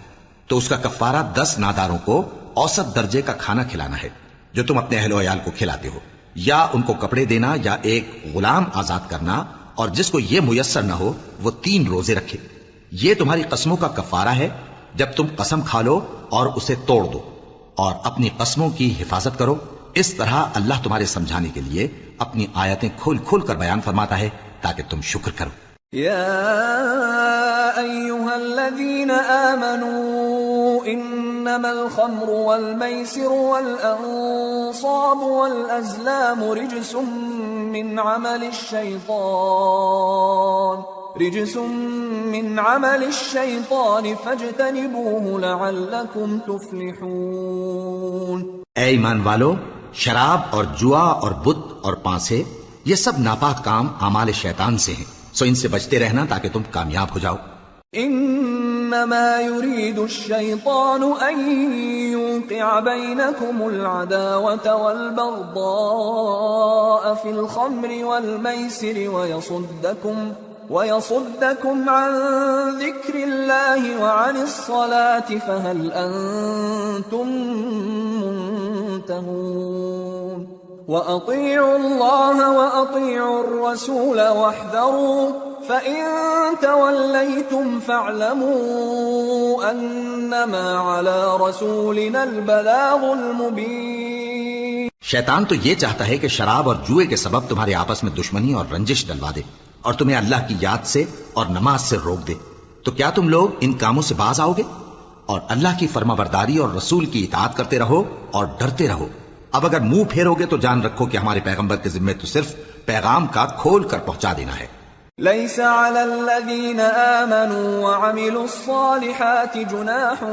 تو اس کا کفارہ 10 ناداروں کو اوسط درجے کا کھانا کھلانا ہے جو تم اپنے اہل و عیال کو کھلاتے ہو، یا ان کو کپڑے دینا، یا ایک غلام آزاد کرنا، اور جس کو یہ میسر نہ ہو وہ 3 روزے رکھے. یہ تمہاری قسموں کا کفارہ ہے جب تم قسم کھا لو اور اسے توڑ دو، اور اپنی قسموں کی حفاظت کرو. اس طرح اللہ تمہارے سمجھانے کے لیے اپنی آیتیں کھول کھول کر بیان فرماتا ہے تاکہ تم شکر کرو. يا أيها الذين آمنوا إنما الخمر والميسر والأنصاب والأزلام رجس من عمل الشيطان فاجتنبوه لعلكم تفلحون. اے ایمان والو، شراب اور جوا اور بت اور پانسے یہ سب ناپاک کام اعمال شیطان سے ہیں، سو ان سے بچتے رہنا تاکہ تم کامیاب ہو جاؤ. انما يريد الشيطان ان يوقع بينكم العداوة والبغضاء في الخمر والميسر ويصدكم عن ذكر الله وعن الصلاة فهل أنتم منتهون. وأطيعوا الله وأطيعوا الرسول واحذروا فإن توليتم فاعلموا أنما على رسولنا البلاغ المبين. شیطان تو یہ چاہتا ہے کہ شراب اور جوئے کے سبب تمہارے آپس میں دشمنی اور رنجش ڈلوا دے اور تمہیں اللہ کی یاد سے اور نماز سے روک دے. تو کیا تم لوگ ان کاموں سے باز آؤ گے؟ اور اللہ کی فرما برداری اور رسول کی اطاعت کرتے رہو اور ڈرتے رہو. اب اگر منہ پھیرو گے تو جان رکھو کہ ہمارے پیغمبر کے ذمے تو صرف پیغام کا کھول کر پہنچا دینا ہے. ليس على الذين آمنوا وعملوا الصالحات جناح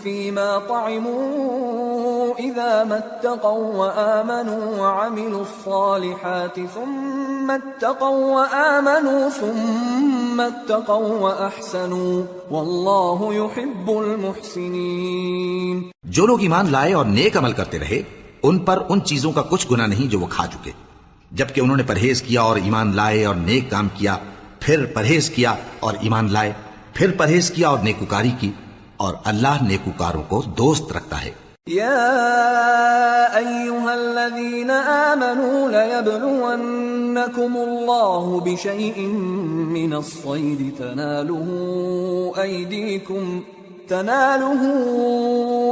فيما طعموا إذا ما اتقوا وآمنوا وعملوا الصالحات ثم اتقوا وآمنوا ثم اتقوا وأحسنوا والله يحب المحسنين. جو لوگ ایمان لائے اور نیک عمل کرتے رہے ان پر ان چیزوں کا کچھ گناہ نہیں جو وہ کھا چکے، جبکہ انہوں نے پرہیز کیا اور ایمان لائے اور نیک کام کیا، پھر پرہیز کیا اور ایمان لائے، پھر پرہیز کیا اور نیکوکاری کی، اور اللہ نیکوکاروں کو دوست رکھتا ہے. يا أيها الذين آمنوا ليبلونكم الله بشيء من الصيد تناله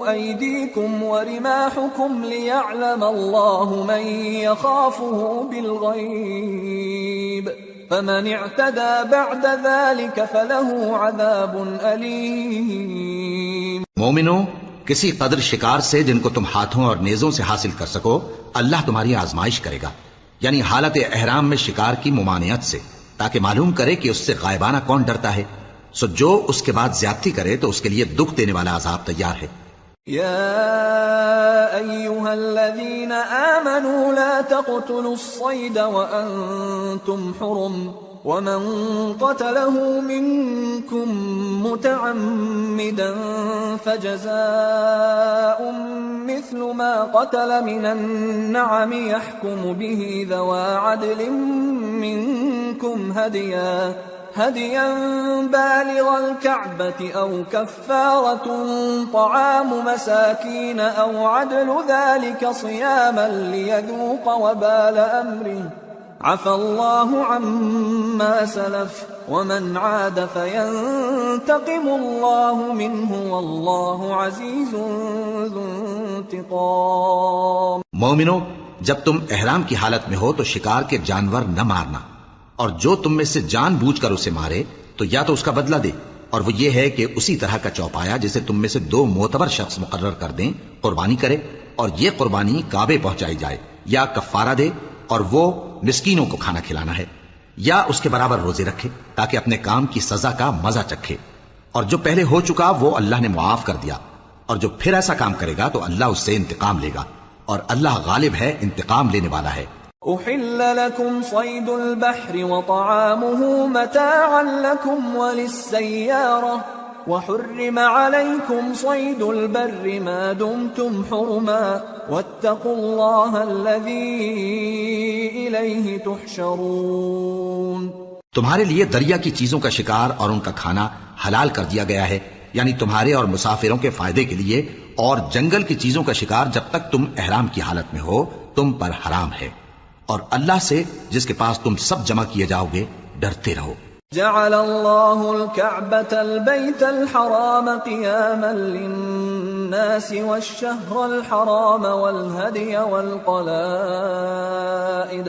أيديكم ورماحكم ليعلم الله من يخافه بالغيب فمن اعتدى بعد ذلك فله عذاب أليم. مومنو، کسی قدر شکار سے جن کو تم ہاتھوں اور نیزوں سے حاصل کر سکو اللہ تمہاری آزمائش کرے گا، یعنی حالت احرام میں شکار کی ممانعت سے، تاکہ معلوم کرے کہ اس سے غائبانہ کون ڈرتا ہے. سو جو اس کے بعد زیادتی کرے تو اس کے لیے دکھ دینے والا عذاب تیار ہے. يا أيها الذين آمنوا لا تقتلوا الصيد وأنتم حرم ومن قتله منكم متعمدا فجزاء مثل ما قتل من النعم يحكم به ذوى عدل منكم هديا بالغ الكعبة أو كفارة طعام مساكين أو عدل ذلك صياما ليذوق وبال أمره عفى الله عما سلف ومن عاد فينتقم الله منه والله عزيز ذو انتقام. مومنو، جب تم احرام کی حالت میں ہو تو شکار کے جانور نہ مارنا، اور جو تم میں سے جان بوجھ کر اسے مارے تو یا تو اس کا بدلہ دے، اور وہ یہ ہے کہ اسی طرح کا چوپایا جسے تم میں سے 2 معتبر شخص مقرر کر دیں قربانی کرے، اور یہ قربانی کعبے پہنچائی جائے، یا کفارہ دے اور وہ مسکینوں کو کھانا کھلانا ہے، یا اس کے برابر روزے رکھے تاکہ اپنے کام کی سزا کا مزہ چکھے. اور جو پہلے ہو چکا وہ اللہ نے معاف کر دیا، اور جو پھر ایسا کام کرے گا تو اللہ اس سے انتقام لے گا، اور اللہ غالب ہے، انتقام لینے والا ہے. أحل لكم صيد البحر وطعامه متاعا لكم وللسيارة وحرم عليكم صيد البر ما دمتم حرما واتقوا الله الذي إليه تحشرون. تمہارے لیے دریا کی چیزوں کا شکار اور ان کا کھانا حلال کر دیا گیا ہے، یعنی تمہارے اور مسافروں کے فائدے کے لیے، اور جنگل کی چیزوں کا شکار جب تک تم احرام کی حالت میں ہو تم پر حرام ہے، اور اللہ سے جس کے پاس تم سب جمع کیے جاؤ گے ڈرتے رہو. جعل الله الكعبة البيت الحرام قياما للناس والشهر الحرام والهدي والقلائد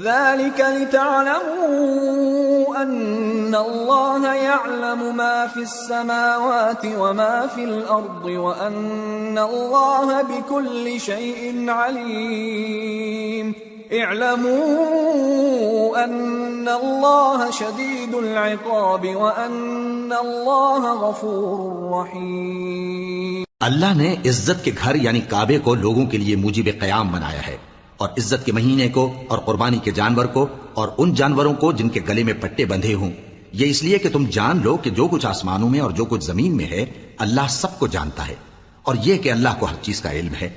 ذلك لتعلموا أن الله يعلم ما في السماوات وما في الأرض وأن الله بكل شيء عليم. اعلموا ان اللہ شدید العقاب وان اللہ غفور رحیم. اللہ نے عزت کے گھر یعنی کعبے کو لوگوں کے لیے موجب قیام بنایا ہے، اور عزت کے مہینے کو اور قربانی کے جانور کو اور ان جانوروں کو جن کے گلے میں پٹے بندھے ہوں، یہ اس لیے کہ تم جان لو کہ جو کچھ آسمانوں میں اور جو کچھ زمین میں ہے اللہ سب کو جانتا ہے، اور یہ کہ اللہ کو ہر چیز کا علم ہے.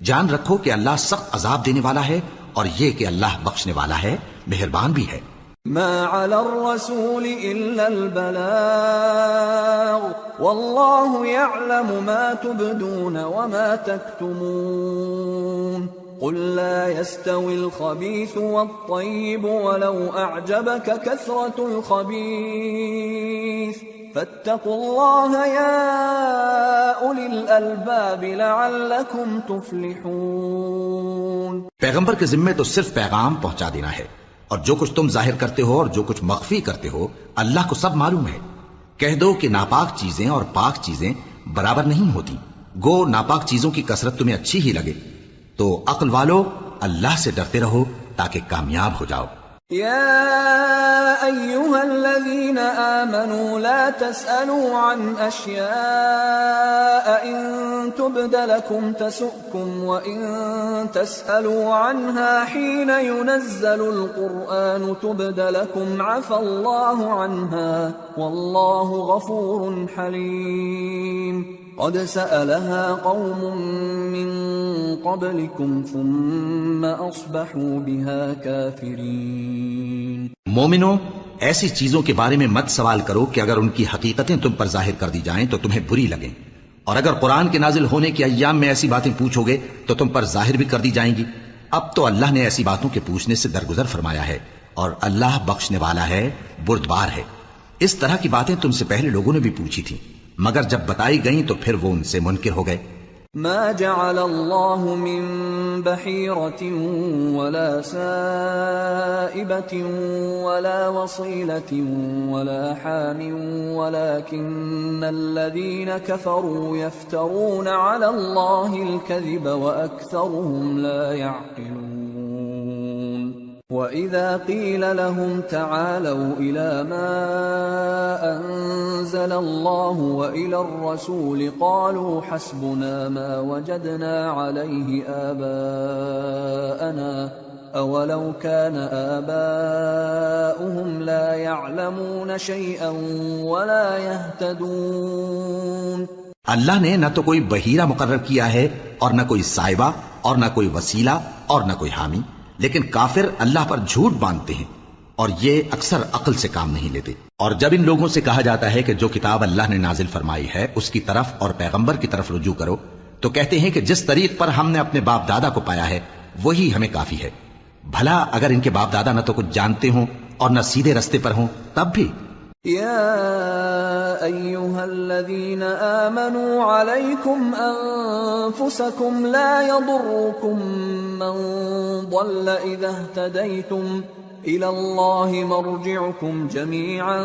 جان رکھو کہ اللہ سخت عذاب دینے والا ہے، اور یہ کہ اللہ بخشنے والا ہے، مہربان بھی ہے. ما على الرسول إلا البلاغ والله يعلم ما تبدون وما تكتمون. قل لا يستوي الخبيث والطيب ولو أعجبك كثرة الخبيث فاتقوا الله يا أولي الألباب لعلكم تفلحون. پیغمبر کے ذمے تو صرف پیغام پہنچا دینا ہے، اور جو کچھ تم ظاہر کرتے ہو اور جو کچھ مخفی کرتے ہو اللہ کو سب معلوم ہے. کہہ دو کہ ناپاک چیزیں اور پاک چیزیں برابر نہیں ہوتی، گو ناپاک چیزوں کی کثرت تمہیں اچھی ہی لگے. تو عقل والو اللہ سے ڈرتے رہو تاکہ کامیاب ہو جاؤ. يا الذين آمنوا لا تسألوا عن أشياء إن تبد لكم تسؤكم وإن تسألوا عنها حين ينزل القرآن تبد لكم عفى الله عنها والله غفور حليم قد سألها قوم من قبلكم ثم أصبحوا بها كافرين. مومنو، ایسی چیزوں کے بارے میں مت سوال کرو کہ اگر ان کی حقیقتیں تم پر ظاہر کر دی جائیں تو تمہیں بری لگیں، اور اگر قرآن کے نازل ہونے کے ایام میں ایسی باتیں پوچھو گے تو تم پر ظاہر بھی کر دی جائیں گی. اب تو اللہ نے ایسی باتوں کے پوچھنے سے درگزر فرمایا ہے، اور اللہ بخشنے والا ہے، بردبار ہے. اس طرح کی باتیں تم سے پہلے لوگوں نے بھی پوچھی تھی، مگر جب بتائی گئیں تو پھر وہ ان سے منکر ہو گئے. ما جعل الله من بحيرة ولا سائبة ولا وصيلة ولا حام ولكن الذين كفروا يفترون على الله الكذب وأكثرهم لا يعقلون. وَإِذَا قِيلَ لَهُمْ تَعَالَوْا إِلَى مَا أَنزَلَ اللَّهُ وَإِلَى الرَّسُولِ قَالُوا حَسْبُنَا مَا وَجَدْنَا عَلَيْهِ آبَاءَنَا أَوَلَوْ كَانَ آبَاؤُهُمْ لَا يَعْلَمُونَ شَيْئًا وَلَا يَهْتَدُونَ. اللہ نے نہ تو کوئی بحیرہ مقرر کیا ہے اور نہ کوئی صائبہ اور نہ کوئی وسیلہ اور نہ کوئی حامی، لیکن کافر اللہ پر جھوٹ باندھتے ہیں اور یہ اکثر عقل سے کام نہیں لیتے. اور جب ان لوگوں سے کہا جاتا ہے کہ جو کتاب اللہ نے نازل فرمائی ہے اس کی طرف اور پیغمبر کی طرف رجوع کرو، تو کہتے ہیں کہ جس طریق پر ہم نے اپنے باپ دادا کو پایا ہے وہی ہمیں کافی ہے. بھلا اگر ان کے باپ دادا نہ تو کچھ جانتے ہوں اور نہ سیدھے رستے پر ہوں تب بھی. يا أيها الذين آمنوا عليكم أنفسكم لا يضركم من ضل إذا اهتديتم إلى الله مرجعكم جميعا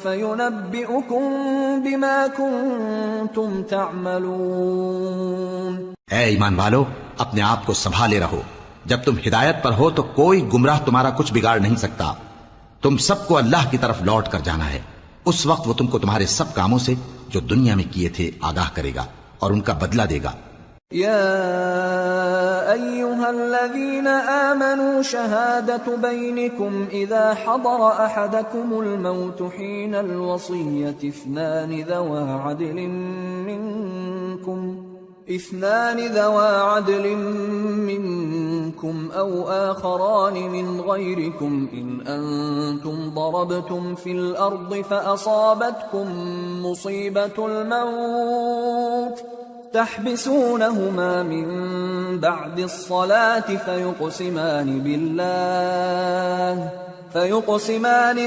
فينبئكم بما كنتم تعملون. اے ایمان والو، اپنے آپ کو سنبھالے رہو. جب تم ہدایت پر ہو تو کوئی گمراہ تمہارا کچھ بگاڑ نہیں سکتا. تم سب کو اللہ کی طرف لوٹ کر جانا ہے. اس وقت وہ تم کو تمہارے سب کاموں سے جو دنیا میں کیے تھے آگاہ کرے گا اور ان کا بدلہ دے گا. يا أيها الذين آمنوا شهادة بينكم إذا حضر أحدكم الموت حين الوصية اثنان ذوى عدل منكم أو آخران من غيركم إن أنتم ضربتم في الأرض فأصابتكم مصيبة الموت تحبسونهما من بعد الصلاة فيقسمان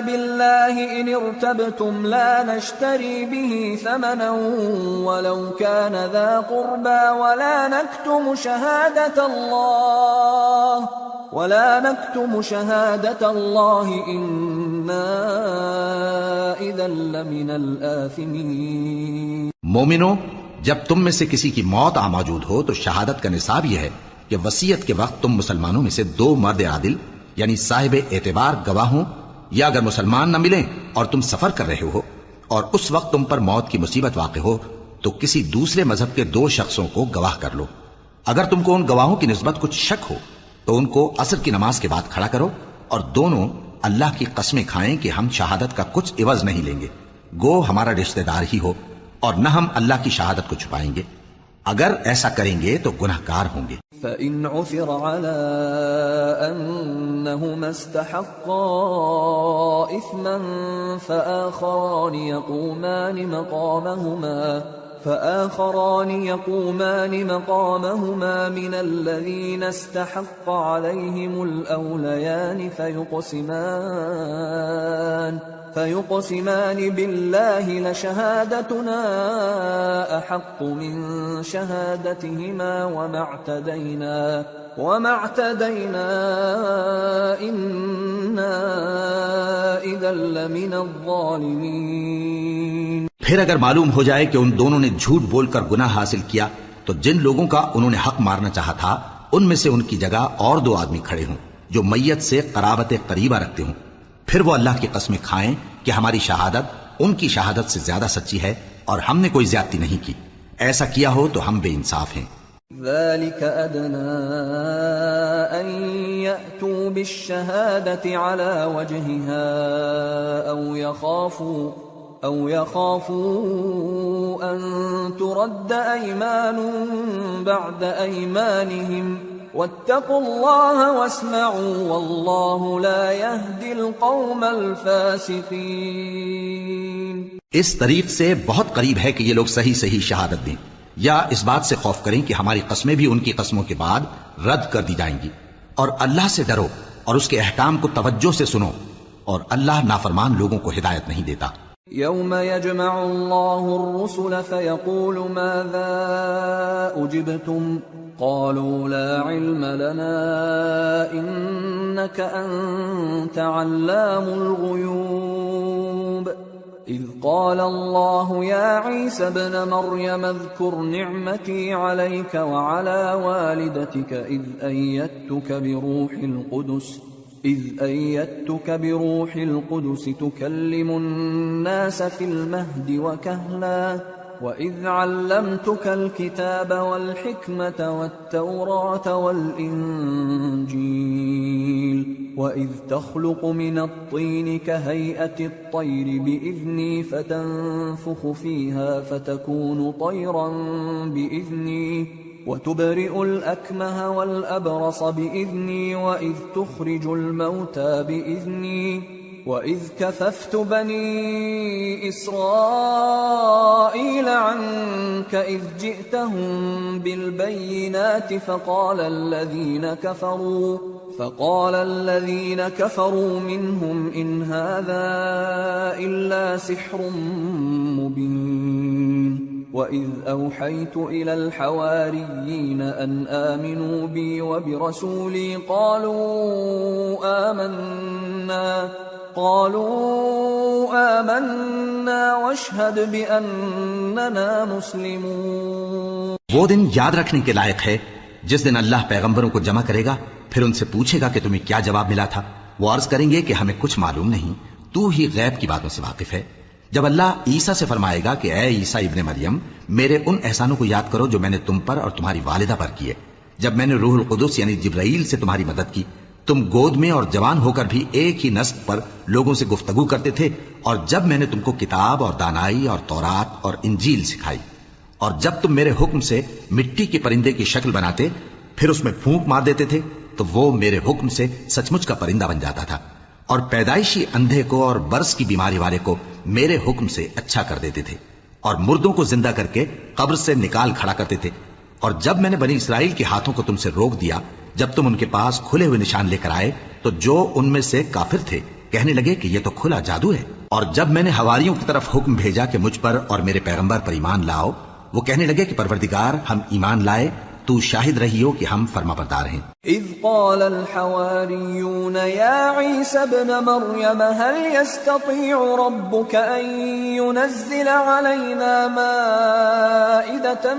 بالله إن ارتبتم لا نشتري به ثمنا ولو كان ذا قربى ولا نكتم شهادة الله إنا إذا لمن الآثمين. مومنو، جب تم میں سے کسی کی موت آ موجود ہو تو شہادت کا نصاب یہ ہے کہ وصیت کے وقت تم مسلمانوں میں سے 2 مرد عادل یعنی صاحب اعتبار گواہ ہوں، یا اگر مسلمان نہ ملیں اور تم سفر کر رہے ہو اور اس وقت تم پر موت کی مصیبت واقع ہو تو کسی دوسرے مذہب کے 2 شخصوں کو گواہ کر لو. اگر تم کو ان گواہوں کی نسبت کچھ شک ہو تو ان کو عصر کی نماز کے بعد کھڑا کرو اور دونوں اللہ کی قسمیں کھائیں کہ ہم شہادت کا کچھ عوض نہیں لیں گے، گو ہمارا رشتہ دار ہی ہو، اور نہ ہم اللہ کی شہادت کو چھپائیں گے. اگر ایسا کریں گے تو گناہگار ہوں گے. فَإِنْ عُثِرَ عَلَىٰ أَنَّهُمَا اسْتَحَقَّا إِثْمًا فآخران يقومان مقامهما من الذين استحق عليهم الأوليان فيقسمان بالله لشهادتنا أحق من شهادتهما وما اعتدينا إنا إذا لمن الظالمين. پھر اگر معلوم ہو جائے کہ ان دونوں نے جھوٹ بول کر گناہ حاصل کیا تو جن لوگوں کا انہوں نے حق مارنا چاہا تھا ان میں سے ان کی جگہ اور 2 آدمی کھڑے ہوں جو میت سے قرابت قریبہ رکھتے ہوں، پھر وہ اللہ کی قسمیں کھائیں کہ ہماری شہادت ان کی شہادت سے زیادہ سچی ہے اور ہم نے کوئی زیادتی نہیں کی. ایسا کیا ہو تو ہم بے انصاف ہیں. ذلك أدنى أن يأتوا بالشهادة على وجهها أو يخافوا أن ترد أيمان بعد أيمانهم واتقوا الله واسمعوا والله لا يهدي القوم الفاسقين. اس طریق سے بہت قریب ہے کہ یہ لوگ صحیح شہادت دیں، یا اس بات سے خوف کریں کہ ہماری قسمیں بھی ان کی قسموں کے بعد رد کر دی جائیں گی. اور اللہ سے ڈرو اور اس کے احکام کو توجہ سے سنو، اور اللہ نافرمان لوگوں کو ہدایت نہیں دیتا. يوم يجمع الله الرسل فيقول ماذا أجبتم قالوا لا علم لنا إنك أنت علام الغيوب. إذ قال الله يا عيسى ابن مريم اذكر نعمتي عليك وعلى والدتك إذ أيدتك بروح القدس تكلم الناس في المهد وكهلا وإذ علمتك الكتاب والحكمة والتوراة والإنجيل وإذ تخلق من الطين كهيئة الطير بإذني فتنفخ فيها فتكون طيرا بإذني وتبرئ الأكمه والأبرص بإذني وإذ تخرج الموتى بإذني وإذ كففت بني إسرائيل عنك إذ جئتهم بالبينات فقال الذين كفروا منهم إن هذا إلا سحر مبين. وَإِذْ أَوْحَيْتُ إِلَى الْحَوَارِيِّينَ أَنْ آمِنُوا بِي وَبِرَسُولِي قَالُوا آمَنَّا وَاشْهَدْ بِأَنَّنَا مُسْلِمُونَ. وہ دن یاد رکھنے کے لائق ہے جس دن اللہ پیغمبروں کو جمع کرے گا، پھر ان سے پوچھے گا کہ تمہیں کیا جواب ملا تھا. وہ عرض کریں گے کہ ہمیں کچھ معلوم نہیں، تو ہی غیب کی باتوں سے واقف ہے. جب اللہ عیسیٰ سے فرمائے گا کہ اے عیسیٰ ابن مریم، میرے ان احسانوں کو یاد کرو جو میں نے تم پر اور تمہاری والدہ پر کیے، جب میں نے روح القدس یعنی جبرائیل سے تمہاری مدد کی، تم گود میں اور جوان ہو کر بھی ایک ہی نسق پر لوگوں سے گفتگو کرتے تھے، اور جب میں نے تم کو کتاب اور دانائی اور تورات اور انجیل سکھائی، اور جب تم میرے حکم سے مٹی کے پرندے کی شکل بناتے پھر اس میں پھونک مار دیتے تھے تو وہ میرے حکم سے سچ مچ کا پرندہ بن جاتا تھا، اور پیدائشی اندھے کو اور برس کی بیماری والے کو میرے حکم سے اچھا کر دیتے تھے، اور مردوں کو زندہ کر کے قبر سے نکال کھڑا کرتے تھے. اور جب میں نے بنی اسرائیل کے ہاتھوں کو تم سے روک دیا جب تم ان کے پاس کھلے ہوئے نشان لے کر آئے، تو جو ان میں سے کافر تھے کہنے لگے کہ یہ تو کھلا جادو ہے. اور جب میں نے حواریوں کی طرف حکم بھیجا کہ مجھ پر اور میرے پیغمبر پر ایمان لاؤ، وہ کہنے لگے کہ پروردگار ہم ایمان لائے، تو شاہد رہیو کہ ہم فرما بردار ہیں. اذ قال الحواریون یا عیسی ابن مریم هل يستطيع ربك ان ينزل علينا مائدة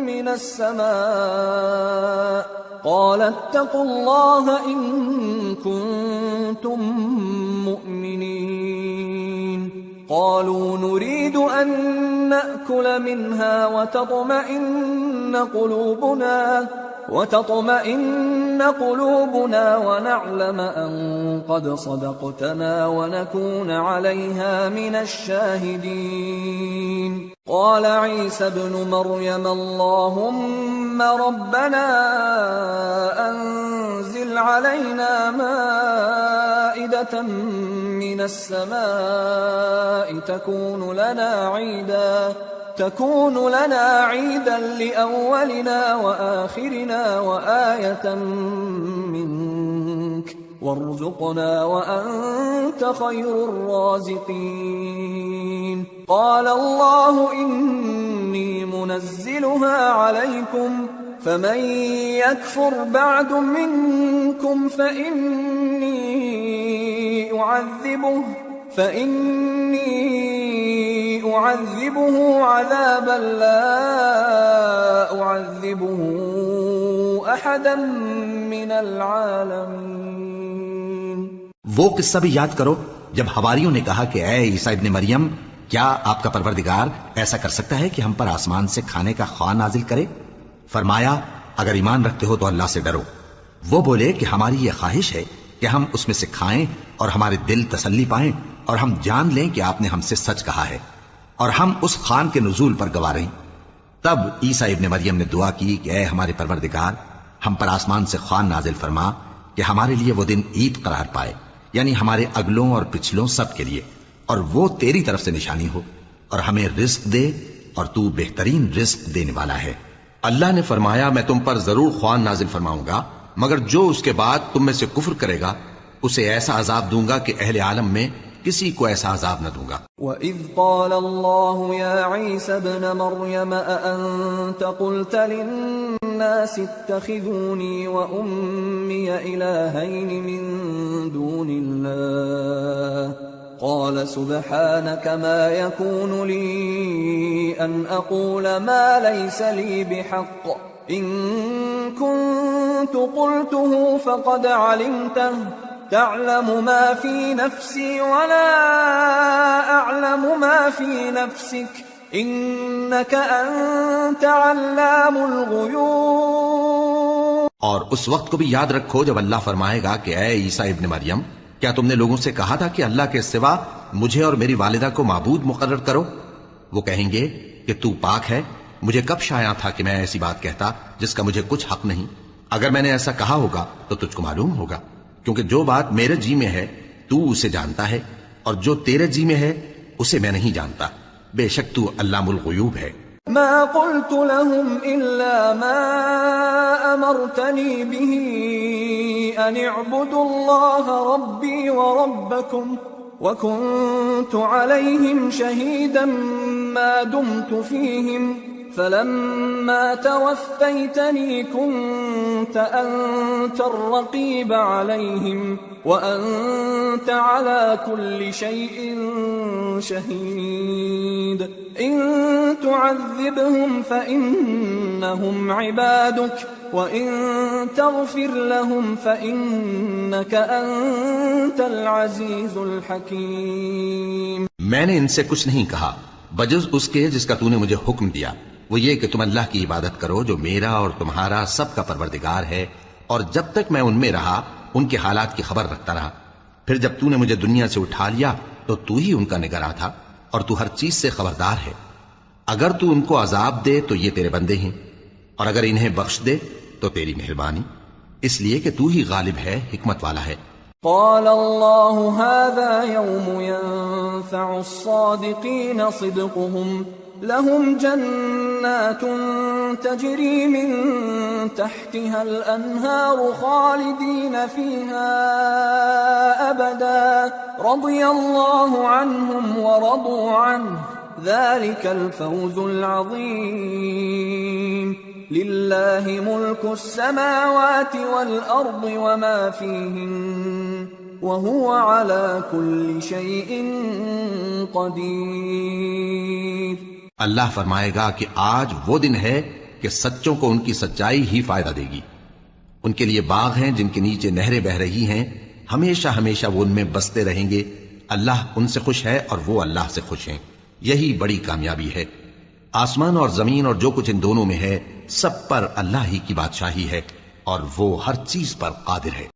من السماء قال اتقوا الله ان كنتم مؤمنين قالوا نريد ان نأكل منها وتطمئن قلوبنا ونعلم أن قد صدقتنا ونكون عليها من الشاهدين قال عيسى ابن مريم اللهم ربنا أنزل علينا مائدة من السماء تكون لنا عيدا لأولنا وآخرنا وآية منك وارزقنا وأنت خير الرازقين قال الله إني منزلها عليكم فمن يكفر بعد منكم فإني أعذبه عذابا لا أعذبه أحدا من العالمين. وہ قصہ بھی یاد کرو جب حواریوں نے کہا کہ اے عیسیٰ ابن مریم، کیا آپ کا پروردگار ایسا کر سکتا ہے کہ ہم پر آسمان سے کھانے کا خواہ نازل کرے؟ فرمایا اگر ایمان رکھتے ہو تو اللہ سے ڈرو۔ وہ بولے کہ ہماری یہ خواہش ہے کہ ہم اس میں سے کھائیں اور ہمارے دل تسلی پائیں اور ہم جان لیں کہ آپ نے ہم سے سچ کہا ہے اور ہم اس خوان کے نزول پر گواہ رہیں۔ تب عیسیٰ ابن مریم نے دعا کی کہ اے ہمارے پروردگار، ہم پر آسمان سے خوان نازل فرما کہ ہمارے لیے وہ دن عید قرار پائے، یعنی ہمارے اگلوں اور پچھلوں سب کے لیے، اور وہ تیری طرف سے نشانی ہو، اور ہمیں رزق دے اور تو بہترین رزق دینے والا ہے۔ اللہ نے فرمایا میں تم پر ضرور خوان نازل فرماؤں گا، مگر جو اس کے بعد تم میں سے کفر کرے گا اسے ایسا عذاب دوں گا کہ اہل عالم میں کسی کو ایسا عذاب نہ دوں گا۔ وَإِذْ قَالَ اللَّهُ يَا عِيسَى ابْنَ مَرْيَمَ أَأَنْتَ قُلْتَ لِلنَّاسِ اتَّخِذُونِي وَأُمِّيَ إِلَٰهَيْنِ مِن دُونِ اللَّهِ قَالَ سُبْحَانَكَ مَا يَكُونُ لِي أَنْ أَقُولَ مَا لَيْسَ لِي بِحَقٍّ إِن كُنتُ قُلْتُهُ فَقَدْ عَلِمْتَهُ تَعْلَمُ مَا فِي نَفْسِي وَلَا أَعْلَمُ مَا فِي نَفْسِكَ إِنَّكَ أَنْتَ عَلَّامُ الْغُيُوبِ۔ اور اس وقت کو بھی یاد رکھو جب اللہ فرمائے گا کہ اے عیسیٰ ابن مریم، کیا تم نے لوگوں سے کہا تھا کہ اللہ کے سوا مجھے اور میری والدہ کو معبود مقرر کرو؟ وہ کہیں گے کہ تو پاک ہے، مجھے کب شایع تھا کہ میں ایسی بات کہتا جس کا مجھے کچھ حق نہیں؟ اگر میں نے ایسا کہا ہوگا تو تجھ کو معلوم ہوگا، کیونکہ جو بات میرے جی میں ہے تو اسے جانتا ہے، اور جو تیرے جی میں ہے اسے میں نہیں جانتا۔ بے شک تو علام الغیوب ہے۔ ما قلت لهم إلا ما أمرتني به أن اعبدوا الله ربي وربكم وكنت عليهم شهيدا ما دمت فيهم فلما توفيتني كنت أنت الرقيب عليهم وأنت على كل شيء شهيد إن تعذبهم فإنهم عبادك وإن تغفر لهم فإنك أنت العزيز الحكيم۔ میں نے ان سے کچھ نہیں کہا بجز اس کے جس کا تو نے مجھے حکم دیا، وہ یہ کہ تم اللہ کی عبادت کرو جو میرا اور تمہارا سب کا پروردگار ہے، اور جب تک میں ان میں رہا ان کے حالات کی خبر رکھتا رہا۔ پھر جب تو نے مجھے دنیا سے اٹھا لیا تو تو ہی ان کا نگراں تھا، اور تو ہر چیز سے خبردار ہے۔ اگر تو ان کو عذاب دے تو یہ تیرے بندے ہیں، اور اگر انہیں بخش دے تو تیری مہربانی، اس لیے کہ تو ہی غالب ہے، حکمت والا ہے۔ قال الله هذا يوم ينفع الصادقين صدقهم لهم جنات تجري من تحتها الأنهار خالدين فيها أبدا رضي الله عنهم ورضوا عنه ذلك الفوز العظيم لله ملك السماوات والأرض وما فيهن وهو على كل شيء قدير۔ اللہ فرمائے گا کہ آج وہ دن ہے کہ سچوں کو ان کی سچائی ہی فائدہ دے گی۔ ان کے لیے باغ ہیں جن کے نیچے نہریں بہ رہی ہیں، ہمیشہ ہمیشہ وہ ان میں بستے رہیں گے۔ اللہ ان سے خوش ہے اور وہ اللہ سے خوش ہیں، یہی بڑی کامیابی ہے۔ آسمان اور زمین اور جو کچھ ان دونوں میں ہے سب پر اللہ ہی کی بادشاہی ہے، اور وہ ہر چیز پر قادر ہے۔